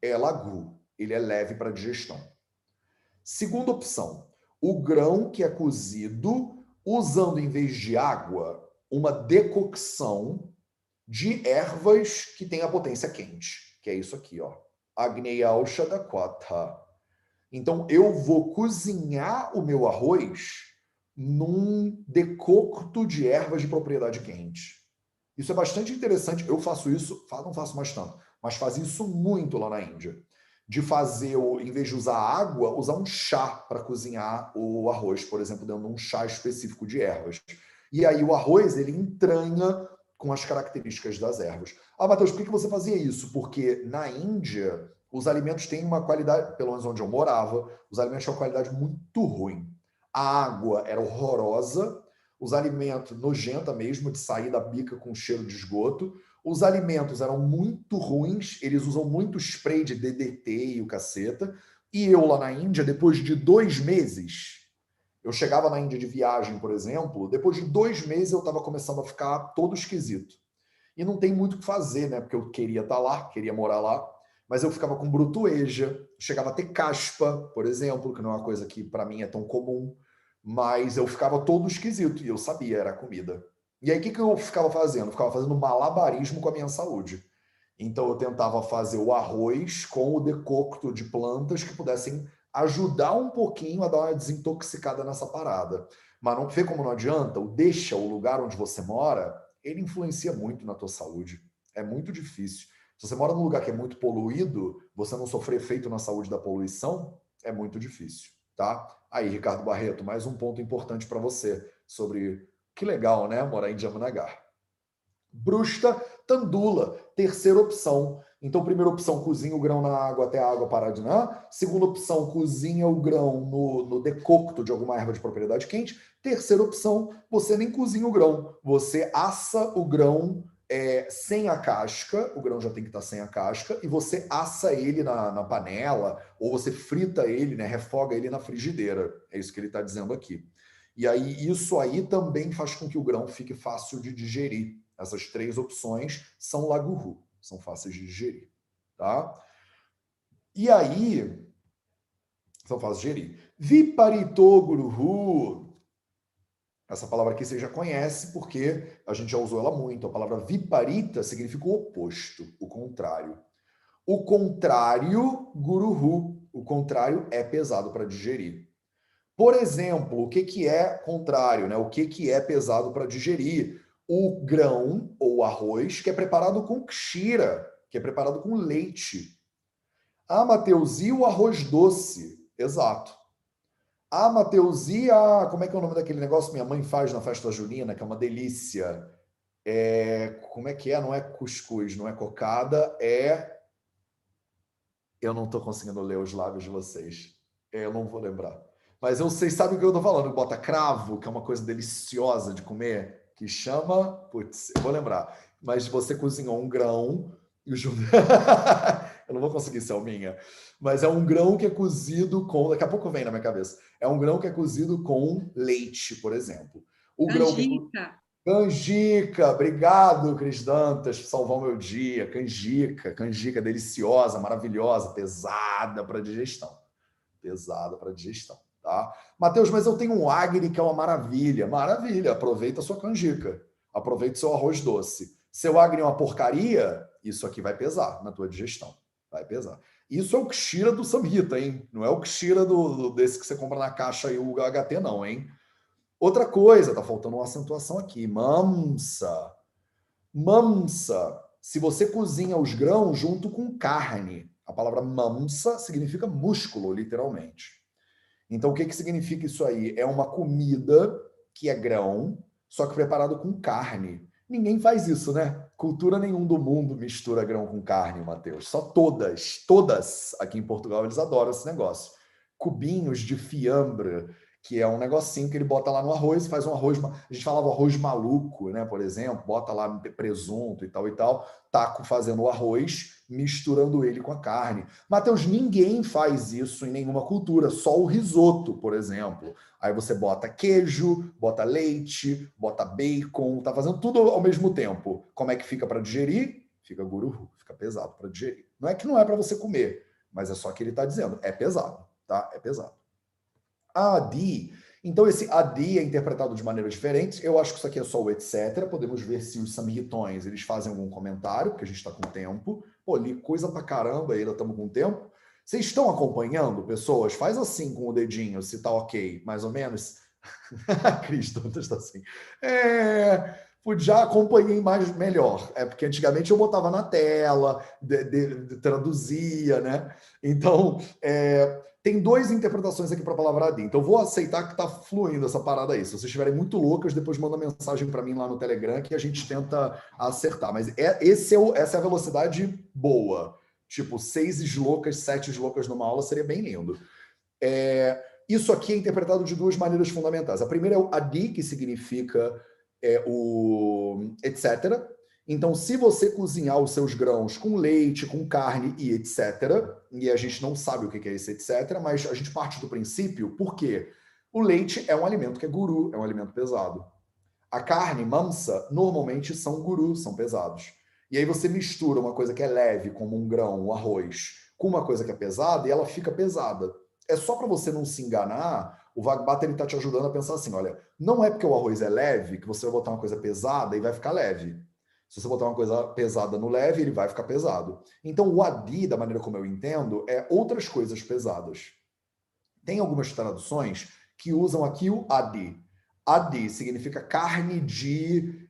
é lagu, ele é leve para digestão. Segunda opção, o grão que é cozido usando, em vez de água, uma decocção de ervas que tem a potência quente, que é isso aqui, ó. Agneya Aushada Quatha. Então, eu vou cozinhar o meu arroz num decocto de ervas de propriedade quente. Isso é bastante interessante. Eu faço isso, não faço mais tanto, mas fazia isso muito lá na Índia. De fazer, em vez de usar água, usar um chá para cozinhar o arroz, por exemplo, dentro de um chá específico de ervas. E aí o arroz, ele entranha com as características das ervas. Ah, Matheus, por que você fazia isso? Porque na Índia, os alimentos têm uma qualidade, pelo menos onde eu morava, os alimentos têm uma qualidade muito ruim. A água era horrorosa, os alimentos, nojenta mesmo, de sair da bica com cheiro de esgoto. Os alimentos eram muito ruins, eles usam muito spray de DDT e o caceta. E eu lá na Índia, depois de 2 meses, eu chegava na Índia de viagem, por exemplo, depois de 2 meses eu estava começando a ficar todo esquisito. E não tem muito o que fazer, né? Porque eu queria estar lá, queria morar lá, mas eu ficava com brutueja, chegava a ter caspa, por exemplo, que não é uma coisa que para mim é tão comum, mas eu ficava todo esquisito e eu sabia, era comida. E aí o que eu ficava fazendo? Eu ficava fazendo malabarismo com a minha saúde. Então eu tentava fazer o arroz com o decocto de plantas que pudessem ajudar um pouquinho a dar uma desintoxicada nessa parada. Mas não vê como não adianta, o lugar onde você mora, ele influencia muito na tua saúde. É muito difícil. Se você mora num lugar que é muito poluído, você não sofrer efeito na saúde da poluição, é muito difícil, tá? Aí, Ricardo Barreto, mais um ponto importante para você sobre que legal, né? Morar em Jamnagar. Brusta Tandula, terceira opção. Então, primeira opção, cozinha o grão na água até a água parar de nadar. Segunda opção, cozinha o grão no decocto de alguma erva de propriedade quente. Terceira opção, você nem cozinha o grão, você assa o grão sem a casca, o grão já tem que estar sem a casca, e você assa ele na panela, ou você frita ele, né, refoga ele na frigideira. É isso que ele está dizendo aqui. E aí, isso aí também faz com que o grão fique fácil de digerir. Essas 3 opções são laguru, são fáceis de digerir, tá? E aí, são fáceis de digerir. Viparitoguru. Essa palavra aqui você já conhece porque a gente já usou ela muito. A palavra viparita significa o oposto, o contrário. O contrário, guruhu. O contrário é pesado para digerir. Por exemplo, o que é contrário, né? O que é pesado para digerir? O grão ou arroz que é preparado com kshira, que é preparado com leite. Ah, Matheus, e o arroz doce? Exato. Ah, Matheus, e como é que é o nome daquele negócio que minha mãe faz na festa junina, que é uma delícia? Como é que é? Não é cuscuz, não é cocada, é Eu não estou conseguindo ler os lábios de vocês. Eu não vou lembrar. Mas eu sei, sabe o que eu estou falando? Bota cravo, que é uma coisa deliciosa de comer, que chama... Putz, eu vou lembrar. Mas você cozinhou um grão... E o eu não vou conseguir, Selminha. Mas é um grão que é cozido com... Daqui a pouco vem na minha cabeça. É um grão que é cozido com leite, por exemplo. O grão que é... Canjica. Canjica, obrigado, Cris Dantas, por salvar o meu dia. Canjica deliciosa, maravilhosa, pesada para digestão. Pesada para digestão, tá? Matheus, mas eu tenho um agri que é uma maravilha. Maravilha, aproveita a sua canjica. Aproveita o seu arroz doce. Seu agri é uma porcaria, isso aqui vai pesar na tua digestão. Vai pesar. Isso é o Kshira do Samhita, hein? Não é o Kshira desse que você compra na caixa aí, o HT, não, hein? Outra coisa, tá faltando uma acentuação aqui. Mamsa. Mamsa. Se você cozinha os grãos junto com carne, a palavra mamsa significa músculo, literalmente. Então, o que significa isso aí? É uma comida que é grão, só que preparado com carne. Ninguém faz isso, né? Cultura nenhuma do mundo mistura grão com carne, Matheus. Só todas aqui em Portugal, eles adoram esse negócio. Cubinhos de fiambre, que é um negocinho que ele bota lá no arroz, faz um arroz, a gente falava arroz maluco, né, por exemplo, bota lá presunto e tal, taco fazendo o arroz, misturando ele com a carne. Matheus, ninguém faz isso em nenhuma cultura, só o risoto, por exemplo. Aí você bota queijo, bota leite, bota bacon, tá fazendo tudo ao mesmo tempo. Como é que fica para digerir? Fica guru, fica pesado para digerir. Não é que não é para você comer, mas é só que ele está dizendo, é pesado, tá? É pesado. Adi. Então, esse adi é interpretado de maneiras diferentes. Eu acho que isso aqui é só o etc. Podemos ver se os samhitões eles fazem algum comentário, porque a gente está com tempo. Pô, li coisa pra caramba, ainda estamos com tempo. Vocês estão acompanhando, pessoas? Faz assim com o dedinho, se tá ok, mais ou menos. Cris Dantas está assim. Já acompanhei mais melhor. É porque antigamente eu botava na tela, traduzia, né? Então, tem duas interpretações aqui para a palavra Adi. Então, vou aceitar que está fluindo essa parada aí. Se vocês estiverem muito loucas, depois manda mensagem para mim lá no Telegram que a gente tenta acertar. Mas essa é a velocidade boa. Tipo, 6 slocas, 7 slocas numa aula seria bem lindo. Isso aqui é interpretado de duas maneiras fundamentais. A primeira é o Adi, que significa o etc. Então, se você cozinhar os seus grãos com leite, com carne e etc., e a gente não sabe o que é esse etc., mas a gente parte do princípio, por quê? O leite é um alimento que é guru, é um alimento pesado. A carne, mamsa, normalmente são guru, são pesados. E aí você mistura uma coisa que é leve, como um grão, um arroz, com uma coisa que é pesada, e ela fica pesada. É só para você não se enganar, o Vagbata está te ajudando a pensar assim, olha, não é porque o arroz é leve que você vai botar uma coisa pesada e vai ficar leve. Se você botar uma coisa pesada no leve, ele vai ficar pesado. Então, o adi, da maneira como eu entendo, é outras coisas pesadas. Tem algumas traduções que usam aqui o adi. Adi significa carne de...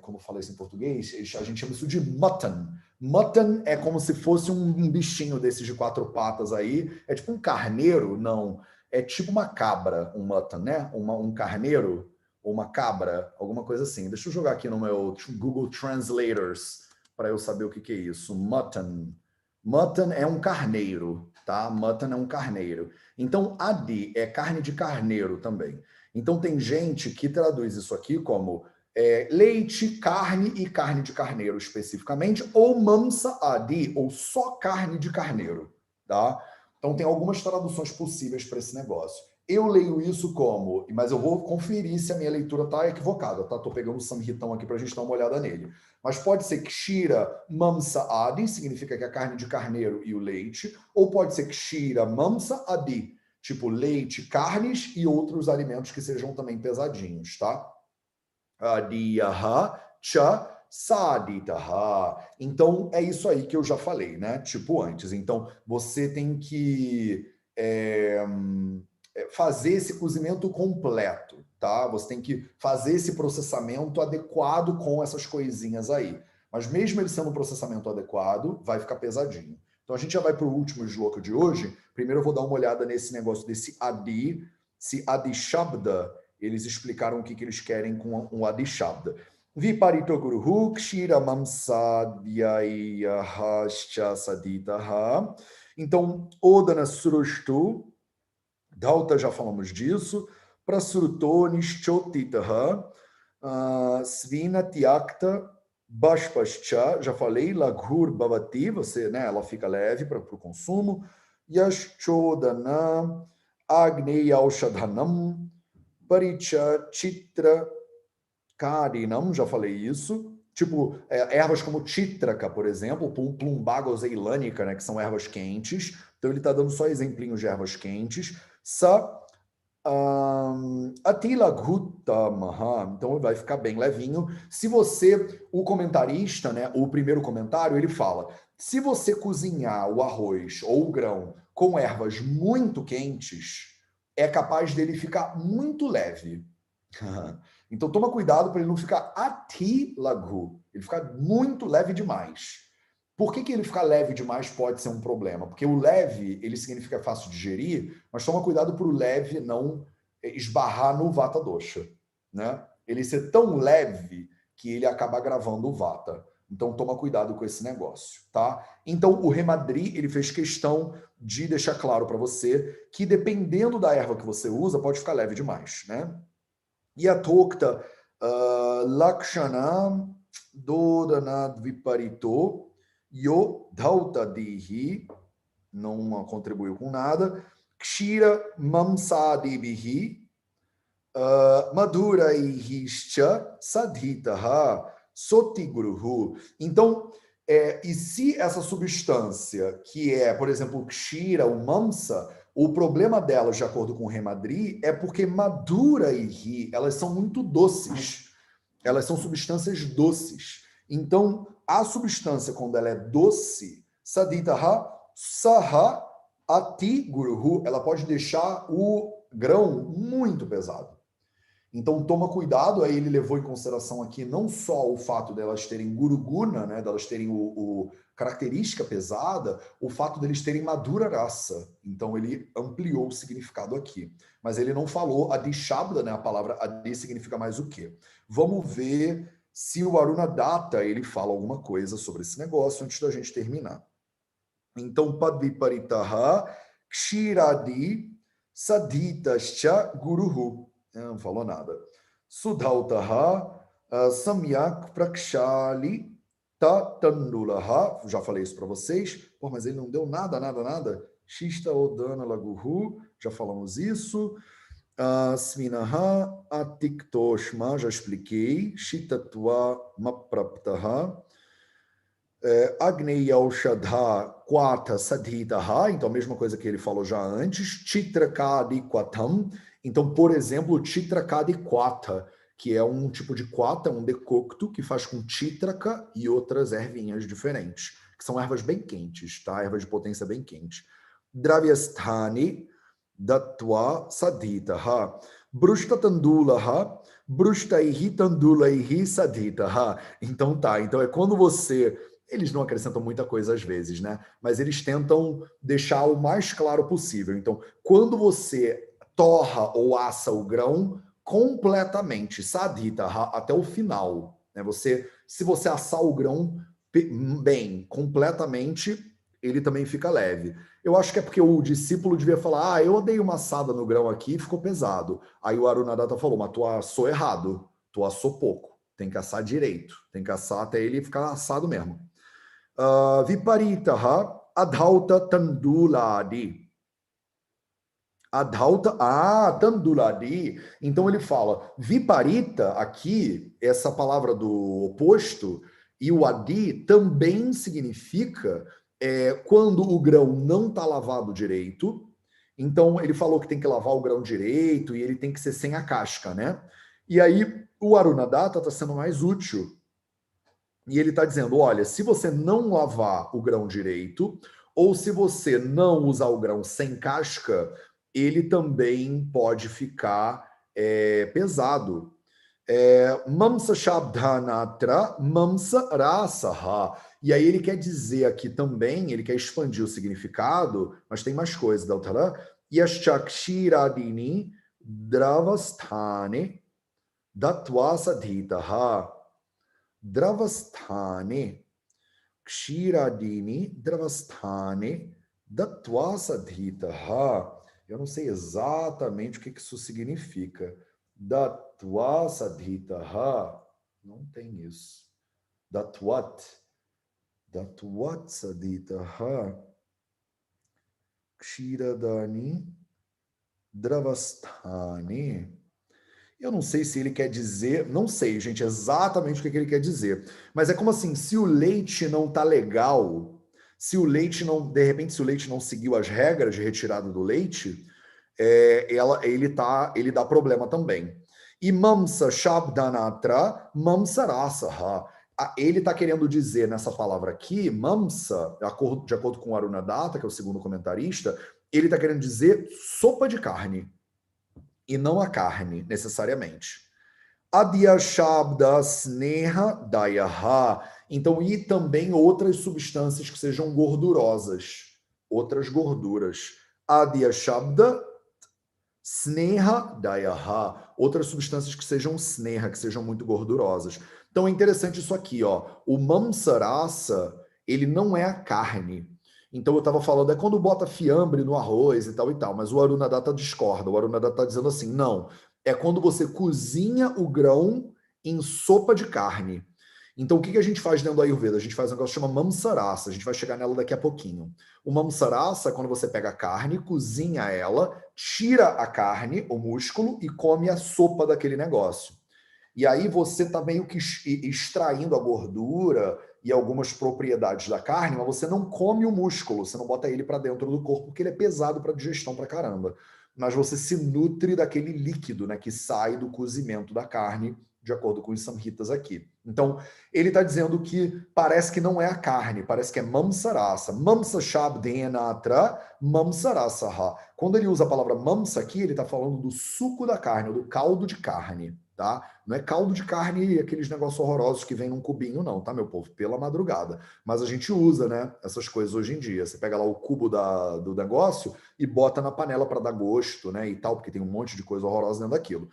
como fala isso em português? A gente chama isso de mutton. Mutton é como se fosse um bichinho desses de 4 patas aí. É tipo um carneiro? Não. É tipo uma cabra, um mutton, né? Um carneiro ou uma cabra, alguma coisa assim. Deixa eu jogar aqui no meu Google Translators para eu saber o que é isso. Mutton. Mutton é um carneiro, tá? Mutton é um carneiro. Então, adi é carne de carneiro também. Então, tem gente que traduz isso aqui como leite, carne e carne de carneiro especificamente, ou mamsa adi, ou só carne de carneiro, tá? Então, tem algumas traduções possíveis para esse negócio. Eu leio isso como, mas eu vou conferir se a minha leitura está equivocada, tá? Estou pegando o samhitão aqui para a gente dar uma olhada nele. Mas pode ser Kshira Mamsa Adi, significa que é a carne de carneiro e o leite, ou pode ser Kshira Mamsa Adi, tipo leite, carnes e outros alimentos que sejam também pesadinhos, tá? Adiyaha cha saditaha. Então, é isso aí que eu já falei, né? Tipo antes. Então, você tem que fazer esse cozimento completo, tá? Você tem que fazer esse processamento adequado com essas coisinhas aí. Mas mesmo ele sendo um processamento adequado, vai ficar pesadinho. Então a gente já vai para o último sloka de hoje. Primeiro eu vou dar uma olhada nesse negócio desse Adi, se Adi Shabda, eles explicaram o que eles querem com o Adi Shabda. Viparito guruhu kshira mamsadhyayahascha saditaha. Então, Odana Srushtu, Dhauta já falamos disso, Prasruto Nishchotitaha, Svina Tyakta Bashpascha, já falei, Laghur Bhavati, você, né, ela fica leve para o consumo, Yashchodana, Agneya Aushadhanam, Paricha Chitra Karinam, já falei isso. Tipo, ervas como títraca, por exemplo, Plumbago zeilânica, né, que são ervas quentes. Então, ele está dando só exemplinhos de ervas quentes. Atila Gutamaha, então vai ficar bem levinho. Se você, o comentarista, né, o primeiro comentário, ele fala: se você cozinhar o arroz ou o grão com ervas muito quentes, é capaz dele ficar muito leve. Então toma cuidado para ele não ficar atilagu, ele ficar muito leve demais. Por que ele ficar leve demais pode ser um problema? Porque o leve, ele significa fácil de digerir, mas toma cuidado para o leve não esbarrar no vata dosha, né? Ele ser tão leve que ele acaba gravando o vata. Então toma cuidado com esse negócio, tá? Então o Remadri, ele fez questão de deixar claro para você que dependendo da erva que você usa, pode ficar leve demais, né? Yatokta Lakshana Dodanad Viparito Yo Dhauta Dihi, não contribuiu com nada, Kshira Mamsadibihi Madhuraihischa Sadhitaha Sotigruhu. Então, e se essa substância, que é, por exemplo, o Kshira, o Mamsa, o problema delas, de acordo com o Remadri, é porque Madura e Ri, elas são muito doces. Elas são substâncias doces. Então, a substância, quando ela é doce, Saditaha Saha Ati Guruhu, ela pode deixar o grão muito pesado. Então, toma cuidado, aí ele levou em consideração aqui não só o fato delas terem guruguna, né, delas terem o característica pesada, o fato deles terem madura raça. Então, ele ampliou o significado aqui. Mas ele não falou Adi Shabda, né, a palavra Adi significa mais o quê? Vamos ver se o Aruna Datta, ele fala alguma coisa sobre esse negócio antes da gente terminar. Então, Padviparitaha Kshiradi Sadhitascha Guruhu. Não falou nada. Sudhautaha Samyak Prakshali Tatandulaha. Já falei isso para vocês. Pô, mas ele não deu nada, nada, nada. Shista Odana Laguhu. Já falamos isso. Svinaha Atiktoshma. Já expliquei. Shitatva Mapraptaha. Agneya Aushadha Quata Sadhitaha, então a mesma coisa que ele falou já antes, Chitrakadi Quatam, então, por exemplo, Chitrakadi Quata, que é um tipo de quata, um decocto que faz com chitraka e outras ervinhas diferentes, que são ervas bem quentes, tá? Ervas de potência bem quente. Dravyasthani Dattva Sadhitaha, Brushta Tandulaha, Brushtaihi Tandulaihi Sadhitaha. Então tá, então é quando você... Eles não acrescentam muita coisa às vezes, né? Mas eles tentam deixar o mais claro possível. Então, quando você torra ou assa o grão completamente, sadhita, até o final, né? Se você assar o grão bem, completamente, ele também fica leve. Eu acho que é porque o discípulo devia falar, eu dei uma assada no grão aqui e ficou pesado. Aí o Arunadatta falou, mas tu assou errado, tu assou pouco, tem que assar direito, tem que assar até ele ficar assado mesmo. Viparitaha Adhauta Tanduladi. Adhauta, Tanduladi. Então ele fala, Viparita, aqui, essa palavra do oposto, e o Adi também significa quando o grão não está lavado direito. Então ele falou que tem que lavar o grão direito e ele tem que ser sem a casca, né? E aí o Arunadatta está sendo mais útil. E ele está dizendo, olha, se você não lavar o grão direito, ou se você não usar o grão sem casca, ele também pode ficar pesado. Mamsa Shabdhanatra, Mamsa Rasaha. E aí ele quer dizer aqui também, ele quer expandir o significado, mas tem mais coisas, Daltara. Yashakshiradini Dravasthane Datvasa Dhitaha. dravasthane, kshiradini dravasthane, datvasadhitaha. Eu não sei exatamente o que isso significa. Datvasadhitaha. Não tem isso. Datvatsadhitaha. Kshiradani dravasthane. Eu não sei se ele quer dizer, não sei, gente, exatamente o que ele quer dizer. Mas é como assim, se o leite não tá legal, se o leite não, de repente, se o leite não seguiu as regras de retirada do leite, ele dá problema também. E mamsa shabdanatra mamsa rasaha. Ele está querendo dizer nessa palavra aqui, mamsa, de acordo com o Arunadatta, que é o segundo comentarista, ele está querendo dizer sopa de carne, e não a carne, necessariamente. Adya Shabda Sneha Dayaha. Então, e também outras substâncias que sejam gordurosas, outras gorduras. Adya Shabda Sneha Dayaha. Outras substâncias que sejam sneha, que sejam muito gordurosas. Então, é interessante isso aqui, ó. O mamsarasa, ele não é a carne. Então, eu estava falando, é quando bota fiambre no arroz e tal, mas o Arunadatta discorda. O Arunadatta está dizendo assim, não, é quando você cozinha o grão em sopa de carne. Então, o que a gente faz dentro do Ayurveda? A gente faz um negócio que chama mamsarasa, a gente vai chegar nela daqui a pouquinho. O mamsarasa é quando você pega a carne, cozinha ela, tira a carne, o músculo, e come a sopa daquele negócio. E aí você está meio que extraindo a gordura e algumas propriedades da carne, mas você não come o músculo, você não bota ele para dentro do corpo, porque ele é pesado para digestão pra caramba. Mas você se nutre daquele líquido, né, que sai do cozimento da carne, de acordo com os samhitas aqui. Então, ele está dizendo que parece que não é a carne, parece que é mamsarasa. Mamsa shabdenatra mamsarasaha. Quando ele usa a palavra mamsa aqui, ele está falando do suco da carne, do caldo de carne. Tá? Não é caldo de carne, aqueles negócios horrorosos que vem num cubinho, não, tá, meu povo? Pela madrugada. Mas a gente usa, né, essas coisas hoje em dia. Você pega lá o cubo do negócio e bota na panela para dar gosto, né, e tal, porque tem um monte de coisa horrorosa dentro daquilo.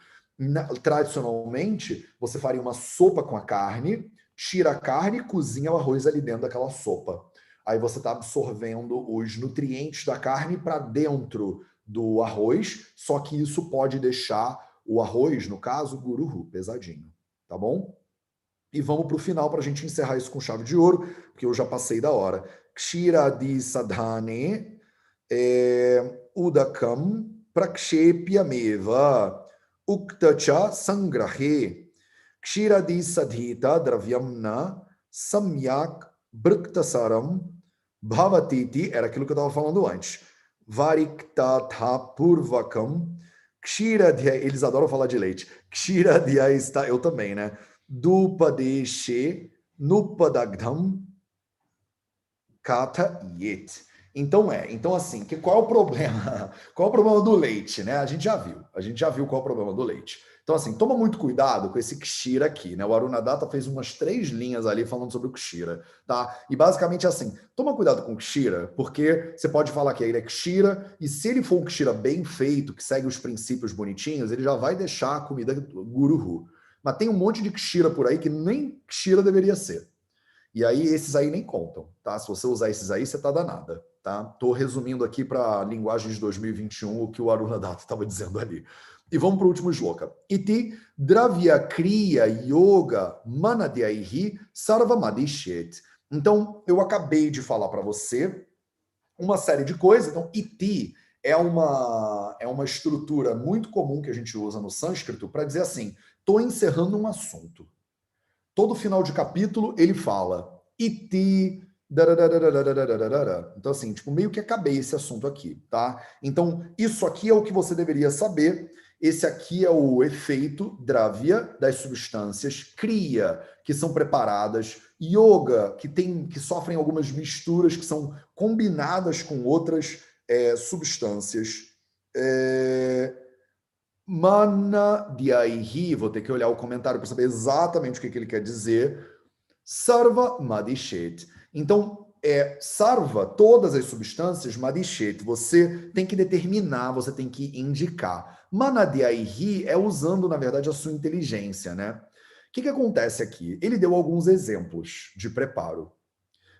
Tradicionalmente, você faria uma sopa com a carne, tira a carne e cozinha o arroz ali dentro daquela sopa. Aí você está absorvendo os nutrientes da carne para dentro do arroz, só que isso pode deixar o arroz, no caso, guruhu, pesadinho, tá bom? E vamos para o final para a gente encerrar isso com chave de ouro, porque eu já passei da hora. Kshiradi sadhane udakam prakshepyameva uktacha sangrahe kshiradi sadhita dravyamna samyak briktasaram bhavatiti, era aquilo que eu estava falando antes. Variktatha purvakam Kshiradhya, eles adoram falar de leite. Kshiradhya está, eu também, né? Dupadeshe nupadagdham kata yet. Então assim, qual é o problema? Qual é o problema do leite, né? A gente já viu qual é o problema do leite. Então assim, toma muito cuidado com esse Kshira aqui, né? O Arunadatta fez umas 3 linhas ali falando sobre o Kshira, tá? E basicamente assim, toma cuidado com o Kshira, porque você pode falar que ele é Kshira, e se ele for um Kshira bem feito, que segue os princípios bonitinhos, ele já vai deixar a comida guruhu. Mas tem um monte de Kshira por aí que nem Kshira deveria ser. E aí esses aí nem contam, tá? Se você usar esses aí, você tá danada, tá? Tô resumindo aqui para a linguagem de 2021 o que o Arunadatta estava dizendo ali. E vamos para o último shloka. Iti dravya kriya yoga manadyaihi sarvamadishet. Então, eu acabei de falar para você uma série de coisas. Então, iti é uma estrutura muito comum que a gente usa no sânscrito para dizer assim, tô encerrando um assunto. Todo final de capítulo ele fala iti. Então, assim, tipo, meio que acabei esse assunto aqui, tá? Então, isso aqui é o que você deveria saber. Esse aqui é o efeito dravya das substâncias, kriya, que são preparadas, yoga, que sofrem algumas misturas que são combinadas com outras substâncias. Manadhyaihi, vou ter que olhar o comentário para saber exatamente o que ele quer dizer. Sarva madishet. Então, sarva, todas as substâncias, madishet, você tem que determinar, você tem que indicar. Manadhyaihi é usando, na verdade, a sua inteligência, né? que acontece aqui? Ele deu alguns exemplos de preparo,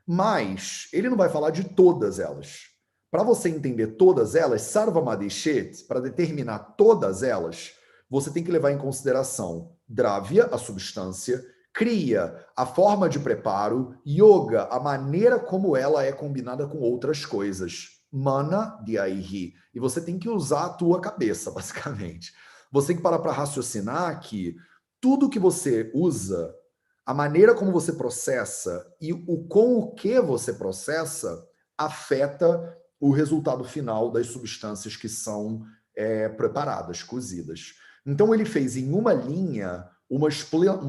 mas ele não vai falar de todas elas. Para você entender todas elas, Sarva Madhishet, para determinar todas elas, você tem que levar em consideração Dravya, a substância, Kriya, a forma de preparo, Yoga, a maneira como ela é combinada com outras coisas, Mana, Dhyayi. E você tem que usar a tua cabeça, basicamente. Você tem que parar para raciocinar que tudo que você usa, a maneira como você processa e com o que você processa afeta o resultado final das substâncias que são preparadas, cozidas. Então ele fez em uma linha uma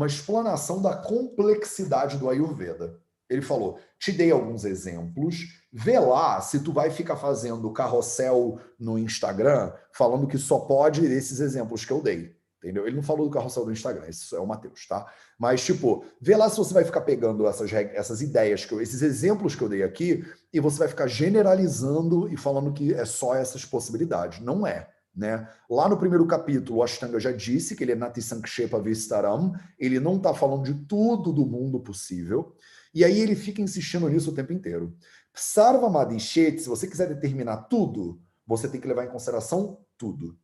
explanação da complexidade do Ayurveda. Ele falou, te dei alguns exemplos, vê lá se tu vai ficar fazendo carrossel no Instagram falando que só pode esses exemplos que eu dei. Entendeu? Ele não falou do carrossel do Instagram, isso é o Matheus, tá? Mas, tipo, vê lá se você vai ficar pegando essas ideias, esses exemplos que eu dei aqui, e você vai ficar generalizando e falando que é só essas possibilidades. Não é, né? Lá no primeiro capítulo, o Ashtanga já disse que ele é Nati Sankshepa Vistaram, ele não está falando de tudo do mundo possível, e aí ele fica insistindo nisso o tempo inteiro. Sarva Madhishet, se você quiser determinar tudo, você tem que levar em consideração tudo.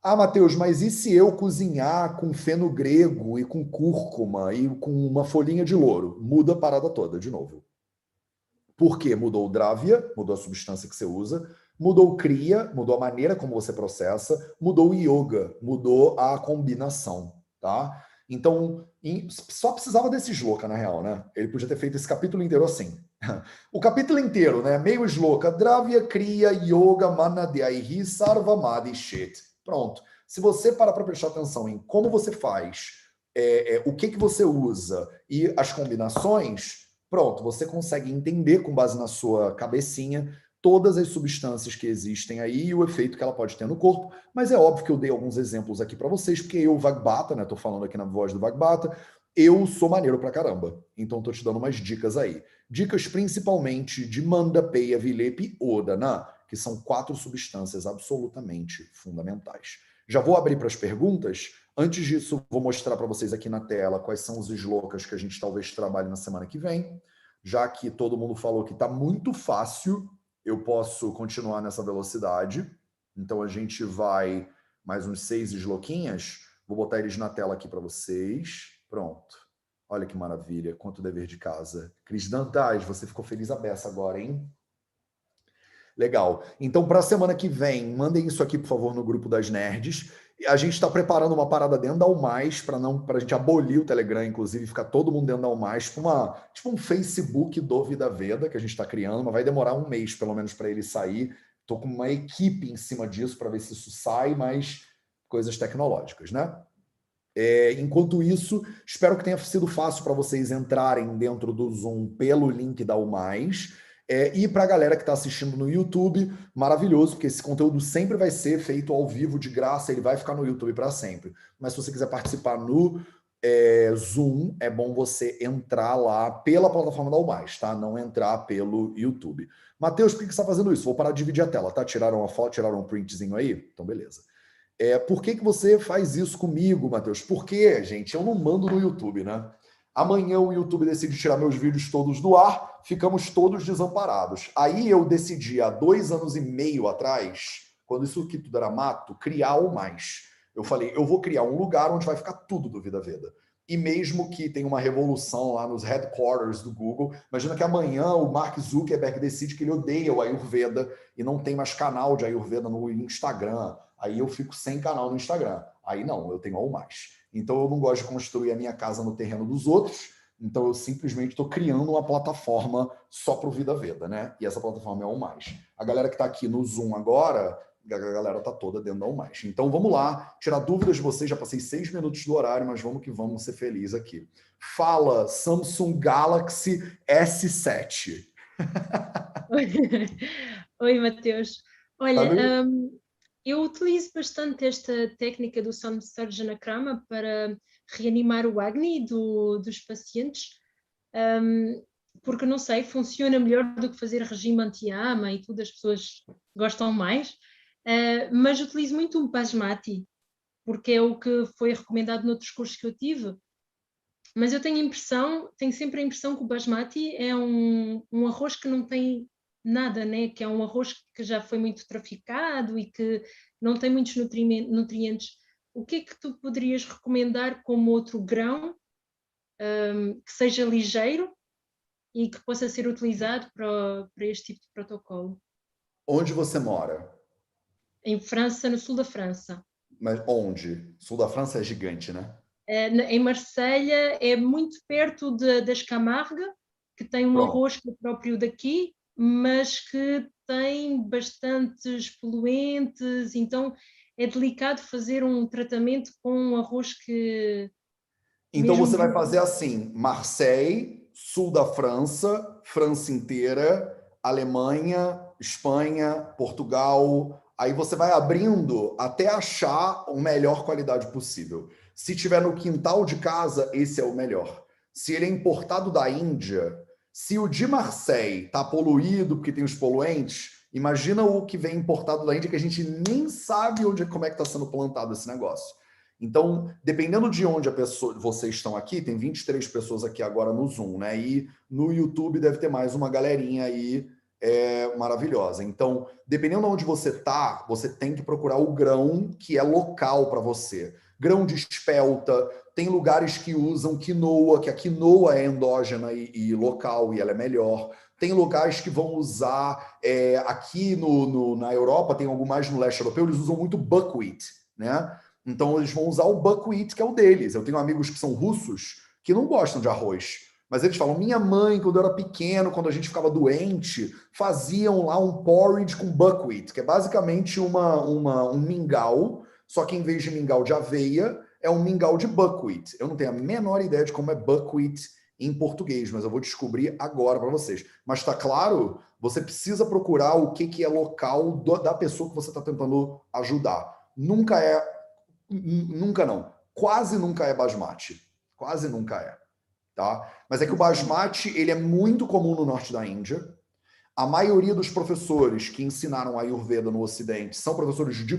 Ah, Matheus, mas e se eu cozinhar com feno grego e com cúrcuma e com uma folhinha de louro? Muda a parada toda, de novo. Por quê? Mudou o Dravya, mudou a substância que você usa, mudou o Kriya, mudou a maneira como você processa, mudou o Yoga, mudou a combinação, tá? Então, só precisava desse shloka, na real, né? Ele podia ter feito esse capítulo inteiro assim. O capítulo inteiro, né? Meio shloka, Dravya, Kriya, Yoga, Manadhyaihi, Sarva Madhishet. Pronto. Se você parar para prestar atenção em como você faz, o que você usa e as combinações, pronto, você consegue entender com base na sua cabecinha todas as substâncias que existem aí e o efeito que ela pode ter no corpo. Mas é óbvio que eu dei alguns exemplos aqui para vocês, porque eu, Vagbata, né? Tô falando aqui na voz do Vagbata, eu sou maneiro pra caramba. Então tô te dando umas dicas aí. Dicas principalmente de Manda, Peya, Vilepi e Odana, que são 4 substâncias absolutamente fundamentais. Já vou abrir para as perguntas. Antes disso, vou mostrar para vocês aqui na tela quais são os shlokas que a gente talvez trabalhe na semana que vem. Já que todo mundo falou que está muito fácil, eu posso continuar nessa velocidade. Então a gente vai mais uns 6 shlokinhas. Vou botar eles na tela aqui para vocês. Pronto. Olha que maravilha, quanto dever de casa. Cris Dantas, você ficou feliz a beça agora, hein? Legal. Então, para a semana que vem, mandem isso aqui, por favor, no grupo das nerds. A gente está preparando uma parada dentro da UMais para a gente abolir o Telegram, inclusive, ficar todo mundo dentro da UMais, tipo um Facebook do Vida Veda que a gente está criando, mas vai demorar um mês, pelo menos, para ele sair. Estou com uma equipe em cima disso para ver se isso sai, mas coisas tecnológicas, né? Enquanto isso, espero que tenha sido fácil para vocês entrarem dentro do Zoom pelo link da UMais. E para a galera que está assistindo no YouTube, maravilhoso, porque esse conteúdo sempre vai ser feito ao vivo, de graça, ele vai ficar no YouTube para sempre. Mas se você quiser participar no Zoom, é bom você entrar lá pela plataforma da UMais, tá? Não entrar pelo YouTube. Matheus, por que você está fazendo isso? Vou parar de dividir a tela, tá? Tiraram a foto, tiraram um printzinho aí? Então, beleza. Por que você faz isso comigo, Matheus? Porque, gente, eu não mando no YouTube, né? Amanhã o YouTube decide tirar meus vídeos todos do ar, ficamos todos desamparados. Aí eu decidi, há 2 anos e meio atrás, quando isso aqui tudo era mato, criar o Mais. Eu falei, eu vou criar um lugar onde vai ficar tudo do Vida Veda. E mesmo que tenha uma revolução lá nos headquarters do Google, imagina que amanhã o Mark Zuckerberg decide que ele odeia o Ayurveda e não tem mais canal de Ayurveda no Instagram. Aí eu fico sem canal no Instagram. Aí não, eu tenho ao mais. Então eu não gosto de construir a minha casa no terreno dos outros, então eu simplesmente estou criando uma plataforma só para o Vida Veda, né? E essa plataforma é o mais. A galera que está aqui no Zoom agora, a galera está toda dentro do mais. Então vamos lá, tirar dúvidas de vocês, já passei 6 minutos do horário, mas vamos que vamos ser felizes aqui. Fala, Samsung Galaxy S7. Oi, Matheus. Tá Olha, eu utilizo bastante esta técnica do Samsarjana Krama para reanimar o Agni dos pacientes, porque, não sei, funciona melhor do que fazer regime anti-ama e tudo, as pessoas gostam mais, mas utilizo muito um Basmati. porque é o que foi recomendado noutros cursos que eu tive. Mas eu tenho sempre a impressão que o basmati é um arroz que não tem nada, né? Que é um arroz que já foi muito traficado e que não tem muitos nutrientes. O que é que tu poderias recomendar como outro grão, que seja ligeiro e que possa ser utilizado para este tipo de protocolo? Onde você mora? Em França, no sul da França. Mas onde? Sul da França é gigante, né? Em Marselha é muito perto das Camargue, que tem um Pronto. arroz que é próprio daqui, mas que tem bastantes poluentes, então é delicado fazer um tratamento com um arroz que Então mesmo você vai fazer assim: Marseille, sul da França, França inteira, Alemanha, Espanha, Portugal. Aí você vai abrindo até achar a melhor qualidade possível. Se tiver no quintal de casa, esse é o melhor. Se ele é importado da Índia, se o de Marseille está poluído porque tem os poluentes, imagina o que vem importado da Índia que a gente nem sabe onde, como é que está sendo plantado esse negócio. Então, dependendo de onde vocês estão aqui, tem 23 pessoas aqui agora no Zoom, né? E no YouTube deve ter mais uma galerinha aí maravilhosa. Então, dependendo de onde você está, você tem que procurar o grão que é local para você. Grão de espelta, tem lugares que usam quinoa, que a quinoa é endógena e local e ela é melhor. Tem lugares que vão usar, aqui na Europa, tem algo mais no leste europeu, eles usam muito buckwheat, né? Então eles vão usar o buckwheat, que é o deles. Eu tenho amigos que são russos que não gostam de arroz. Mas eles falam, minha mãe, quando eu era pequeno, quando a gente ficava doente, faziam lá um porridge com buckwheat, que é basicamente um mingau, só que em vez de mingau de aveia, é um mingau de buckwheat. Eu não tenho a menor ideia de como é buckwheat em português, mas eu vou descobrir agora para vocês. Mas está claro, você precisa procurar o que é local da pessoa que você está tentando ajudar. Nunca não. Quase nunca é basmati. Quase nunca é. Tá? Mas é que o basmati ele é muito comum no norte da Índia. A maioria dos professores que ensinaram a Ayurveda no Ocidente são professores de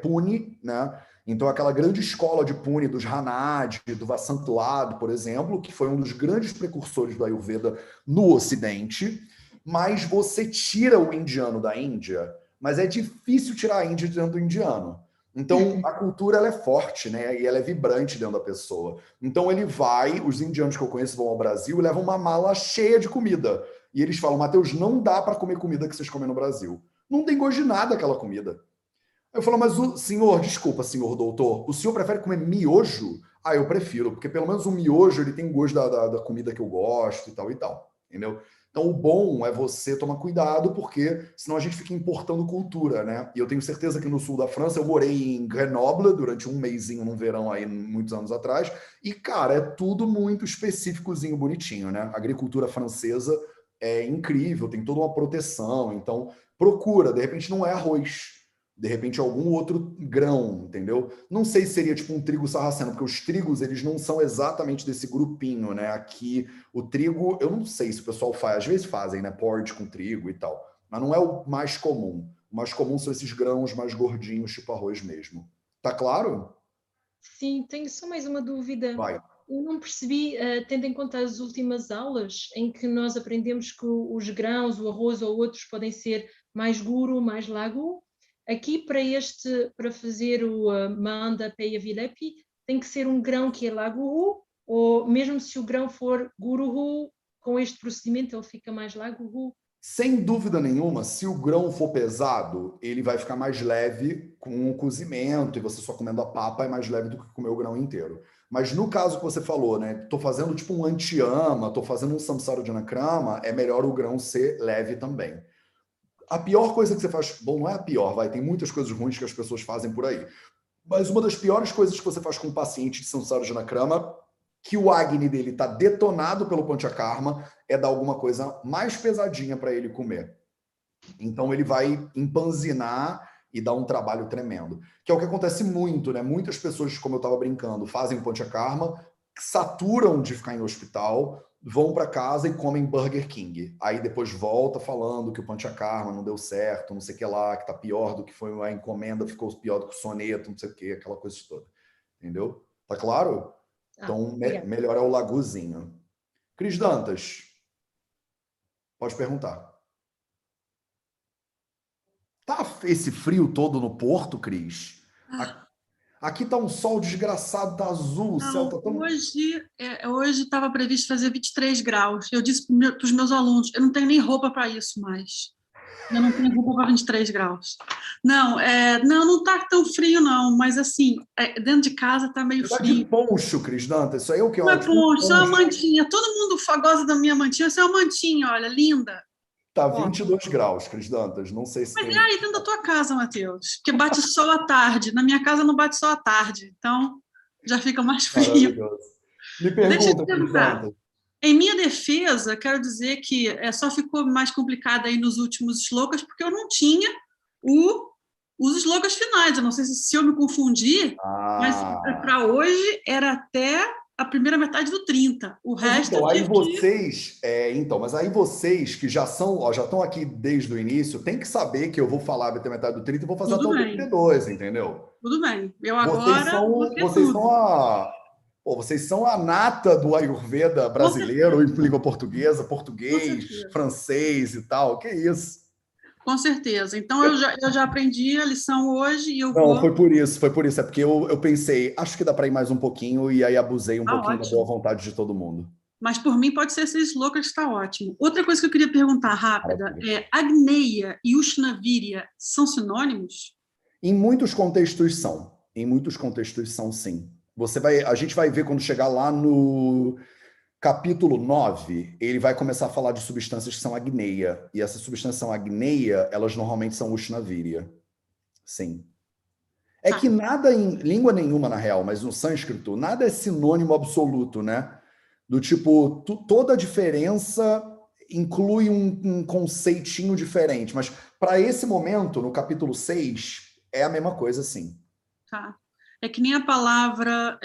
Pune, né? Então, aquela grande escola de Pune, dos Hanad, do Vasant Lad, por exemplo, que foi um dos grandes precursores do Ayurveda no Ocidente. Mas você tira o indiano da Índia, mas é difícil tirar a Índia de dentro do indiano. Então, a cultura ela é forte, né? E ela é vibrante dentro da pessoa. Então, os indianos que eu conheço vão ao Brasil e levam uma mala cheia de comida. E eles falam, Matheus, não dá para comer comida que vocês comem no Brasil. Não tem gosto de nada aquela comida. Eu falo, mas o senhor, desculpa, senhor doutor, o senhor prefere comer miojo? Ah, eu prefiro, porque pelo menos o miojo ele tem gosto da comida que eu gosto e tal, entendeu? Então o bom é você tomar cuidado, porque senão a gente fica importando cultura, né? E eu tenho certeza que no sul da França, eu morei em Grenoble durante um mesinho num verão aí, muitos anos atrás, e cara, é tudo muito específicozinho, bonitinho, né? A agricultura francesa é incrível, tem toda uma proteção, então procura, de repente não é arroz, de repente algum outro grão, entendeu? Não sei se seria tipo um trigo sarraceno, porque os trigos eles não são exatamente desse grupinho, né? Aqui o trigo, eu não sei se o pessoal faz, às vezes fazem, né? Porridge com trigo e tal, mas não é o mais comum. O mais comum são esses grãos mais gordinhos, tipo arroz mesmo. Tá claro? Sim, tenho só mais uma dúvida. Vai. Eu não percebi, tendo em conta as últimas aulas, em que nós aprendemos que os grãos, o arroz ou outros podem ser mais guro, mais lago. Aqui para fazer o manda peia vilepi, tem que ser um grão que é lago, ou mesmo se o grão for guru, com este procedimento ele fica mais lago. Sem dúvida nenhuma, se o grão for pesado, ele vai ficar mais leve com o cozimento, e você só comendo a papa é mais leve do que comer o grão inteiro. Mas no caso que você falou, né? Tô fazendo tipo um antiama, tô fazendo um samsara janakrama, é melhor o grão ser leve também. A pior coisa que você faz, bom, não é a pior, vai, tem muitas coisas ruins que as pessoas fazem por aí. Mas uma das piores coisas que você faz com um paciente de samsara janakrama, que o Agni dele está detonado pelo Panchakarma, é dar alguma coisa mais pesadinha para ele comer. Então ele vai empanzinar e dar um trabalho tremendo. Que é o que acontece muito, né? Muitas pessoas, como eu estava brincando, fazem Panchakarma, saturam de ficar em hospital, vão para casa e comem Burger King. Aí depois volta falando que o Panchakarma não deu certo, não sei o que lá, que tá pior do que foi a encomenda, ficou pior do que o soneto, não sei o que, aquela coisa toda. Entendeu? Tá claro? Então, melhor é o Laguzinho. Cris Dantas, pode perguntar. Tá esse frio todo no Porto, Cris? Aqui tá um sol desgraçado, tá azul, o céu tá tão... Hoje estava previsto fazer 23 graus. Eu disse para os meus alunos, eu não tenho nem roupa para isso mais. Eu não tenho roupa para 23 graus. Não está tão frio, não, mas assim, dentro de casa está meio Tá frio. de poncho, Cris Dantas, isso aí é o que? Não é poncho, é uma mantinha. Todo mundo gosta da minha mantinha. Essa é uma mantinha, olha, linda. Tá 22 graus, Cris Dantas, não sei se Mas tem... é aí dentro da tua casa, Matheus, porque bate sol à tarde. Na minha casa não bate sol à tarde, então já fica mais frio. Me pergunta, Deixa eu te Cris perguntar. Dantas. Em minha defesa, quero dizer que só ficou mais complicado aí nos últimos slogans, porque eu não tinha os slogans finais. Eu não sei se eu me confundi, mas para hoje era até a primeira metade do 30. O resto então, aí vocês, mas aí vocês que já estão aqui desde o início, tem que saber que eu vou falar até a metade do 30 e vou fazer até o 32, entendeu? Tudo bem. Eu agora vocês são a nata do Ayurveda brasileiro, em língua portuguesa, português, francês e tal. Que isso? Com certeza. Então, eu já aprendi a lição hoje e eu vou... Não, foi por isso. É porque eu pensei, acho que dá para ir mais um pouquinho e aí abusei um pouquinho da boa vontade de todo mundo. Mas, por mim, pode ser esse slogan que está ótimo. Outra coisa que eu queria perguntar rápida é, Agneya e Ushnavirya são sinônimos? Em muitos contextos são. Em muitos contextos são, sim. A gente vai ver quando chegar lá no capítulo 9, ele vai começar a falar de substâncias que são agneia. E essas substâncias são agneia, elas normalmente são Ushnavirya. Sim. É que nada em língua nenhuma, na real, mas no sânscrito, nada é sinônimo absoluto, né? Do tipo, toda diferença inclui um conceitinho diferente. Mas para esse momento, no capítulo 6, é a mesma coisa, sim. Tá. É que nem a palavra,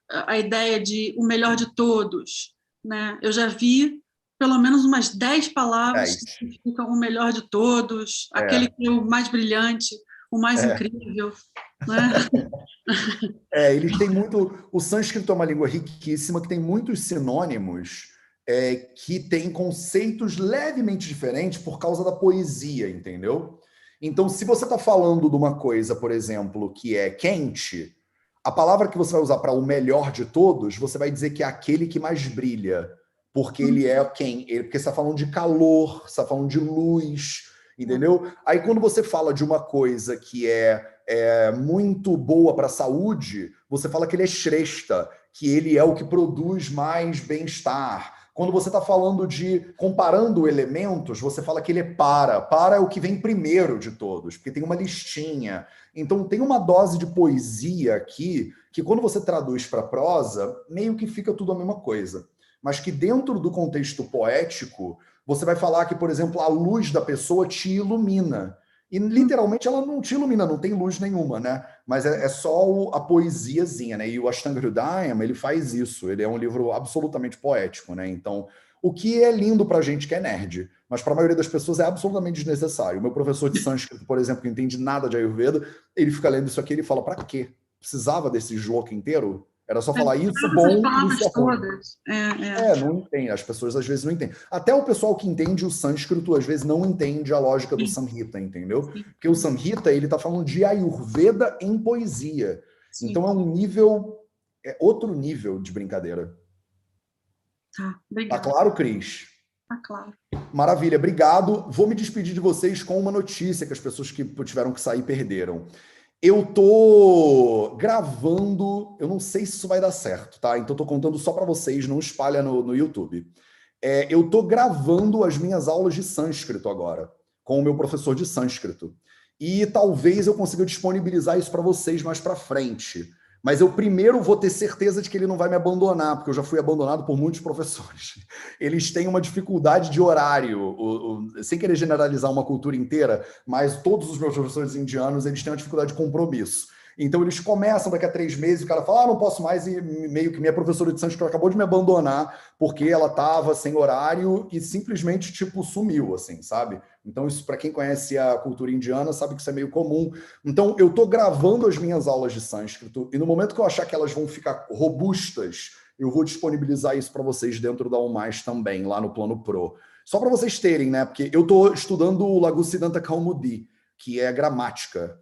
a ideia de o melhor de todos, né? Eu já vi pelo menos umas 10 palavras que significam o melhor de todos, aquele que é o mais brilhante, o mais incrível, né? Eles têm muito... O sânscrito é uma língua riquíssima que tem muitos sinônimos que têm conceitos levemente diferentes por causa da poesia, entendeu? Então, se você está falando de uma coisa, por exemplo, que é quente, a palavra que você vai usar para o melhor de todos, você vai dizer que é aquele que mais brilha, porque ele é quem? Porque você está falando de calor, você está falando de luz, entendeu? Aí, quando você fala de uma coisa que é muito boa para a saúde, você fala que ele é shrestha, que ele é o que produz mais bem-estar. Quando você está falando comparando elementos, você fala que ele é para. Para é o que vem primeiro de todos, porque tem uma listinha. Então, tem uma dose de poesia aqui, que quando você traduz para prosa, meio que fica tudo a mesma coisa. Mas que dentro do contexto poético, você vai falar que, por exemplo, a luz da pessoa te ilumina. E literalmente ela não te ilumina, não tem luz nenhuma, né? Mas é só a poesiazinha, né? E o Ashtanga Hridayam, ele faz isso. Ele é um livro absolutamente poético, né? Então, o que é lindo pra gente que é nerd, mas para a maioria das pessoas é absolutamente desnecessário. O meu professor de sânscrito, por exemplo, que não entende nada de Ayurveda, ele fica lendo isso aqui e ele fala, pra quê? Precisava desse jogo inteiro? Era só falar isso bom e isso ruim. Não entende. As pessoas às vezes não entendem. Até o pessoal que entende o sânscrito às vezes não entende a lógica do Samhita, entendeu? Porque o Samhita, ele tá falando de Ayurveda em poesia. Sim. Então é um nível, outro nível de brincadeira. Tá, obrigada. Tá claro, Cris? Tá claro. Maravilha, obrigado. Vou me despedir de vocês com uma notícia que as pessoas que tiveram que sair perderam. Eu tô gravando, eu não sei se isso vai dar certo, tá? Então tô contando só para vocês, não espalha no YouTube. Eu tô gravando as minhas aulas de sânscrito agora, com o meu professor de sânscrito. E talvez eu consiga disponibilizar isso para vocês mais para frente. Mas eu primeiro vou ter certeza de que ele não vai me abandonar, porque eu já fui abandonado por muitos professores. Eles têm uma dificuldade de horário, sem querer generalizar uma cultura inteira, mas todos os meus professores indianos, eles têm uma dificuldade de compromisso. Então eles começam daqui a 3 meses, o cara fala, não posso mais, e meio que minha professora de sânscrito acabou de me abandonar porque ela estava sem horário e simplesmente, tipo, sumiu, assim, sabe? Então isso, para quem conhece a cultura indiana, sabe que isso é meio comum. Então eu estou gravando as minhas aulas de sânscrito e no momento que eu achar que elas vão ficar robustas, eu vou disponibilizar isso para vocês dentro da UMais também, lá no Plano Pro. Só para vocês terem, né? Porque eu estou estudando o Laghu Siddhanta Kaumudi, que é gramática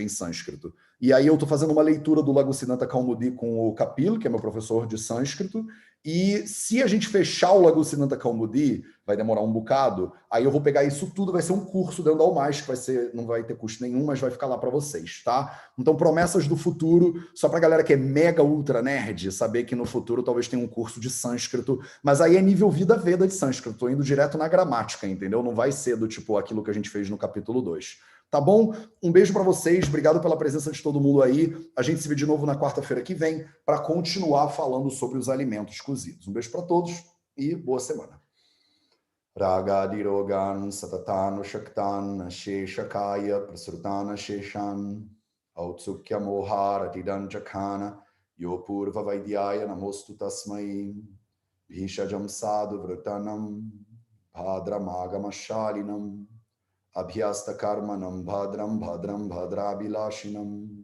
em sânscrito. E aí eu estou fazendo uma leitura do Laghu Siddhanta Kaumudi com o Kapil, que é meu professor de sânscrito, e se a gente fechar o Laghu Siddhanta Kaumudi, vai demorar um bocado, aí eu vou pegar isso tudo, vai ser um curso dentro da UMais, que não vai ter custo nenhum, mas vai ficar lá para vocês, tá? Então, promessas do futuro, só para a galera que é mega ultra nerd, saber que no futuro talvez tenha um curso de sânscrito, mas aí é nível vida Veda de sânscrito, tô indo direto na gramática, entendeu? Não vai ser do tipo aquilo que a gente fez no capítulo 2. Tá bom? Um beijo para vocês, obrigado pela presença de todo mundo aí. A gente se vê de novo na quarta-feira que vem para continuar falando sobre os alimentos cozidos. Um beijo para todos e boa semana. Ragadirogan satatan shaktan sheshakaya prasrutana sheshan autsukya mohar atidan jakana yopurva vaidyaya namostu tasmai bhishajam sadhu vratanam bhadramagamashyalinam Abhyasta karmanam bhadram bhadrabilashinam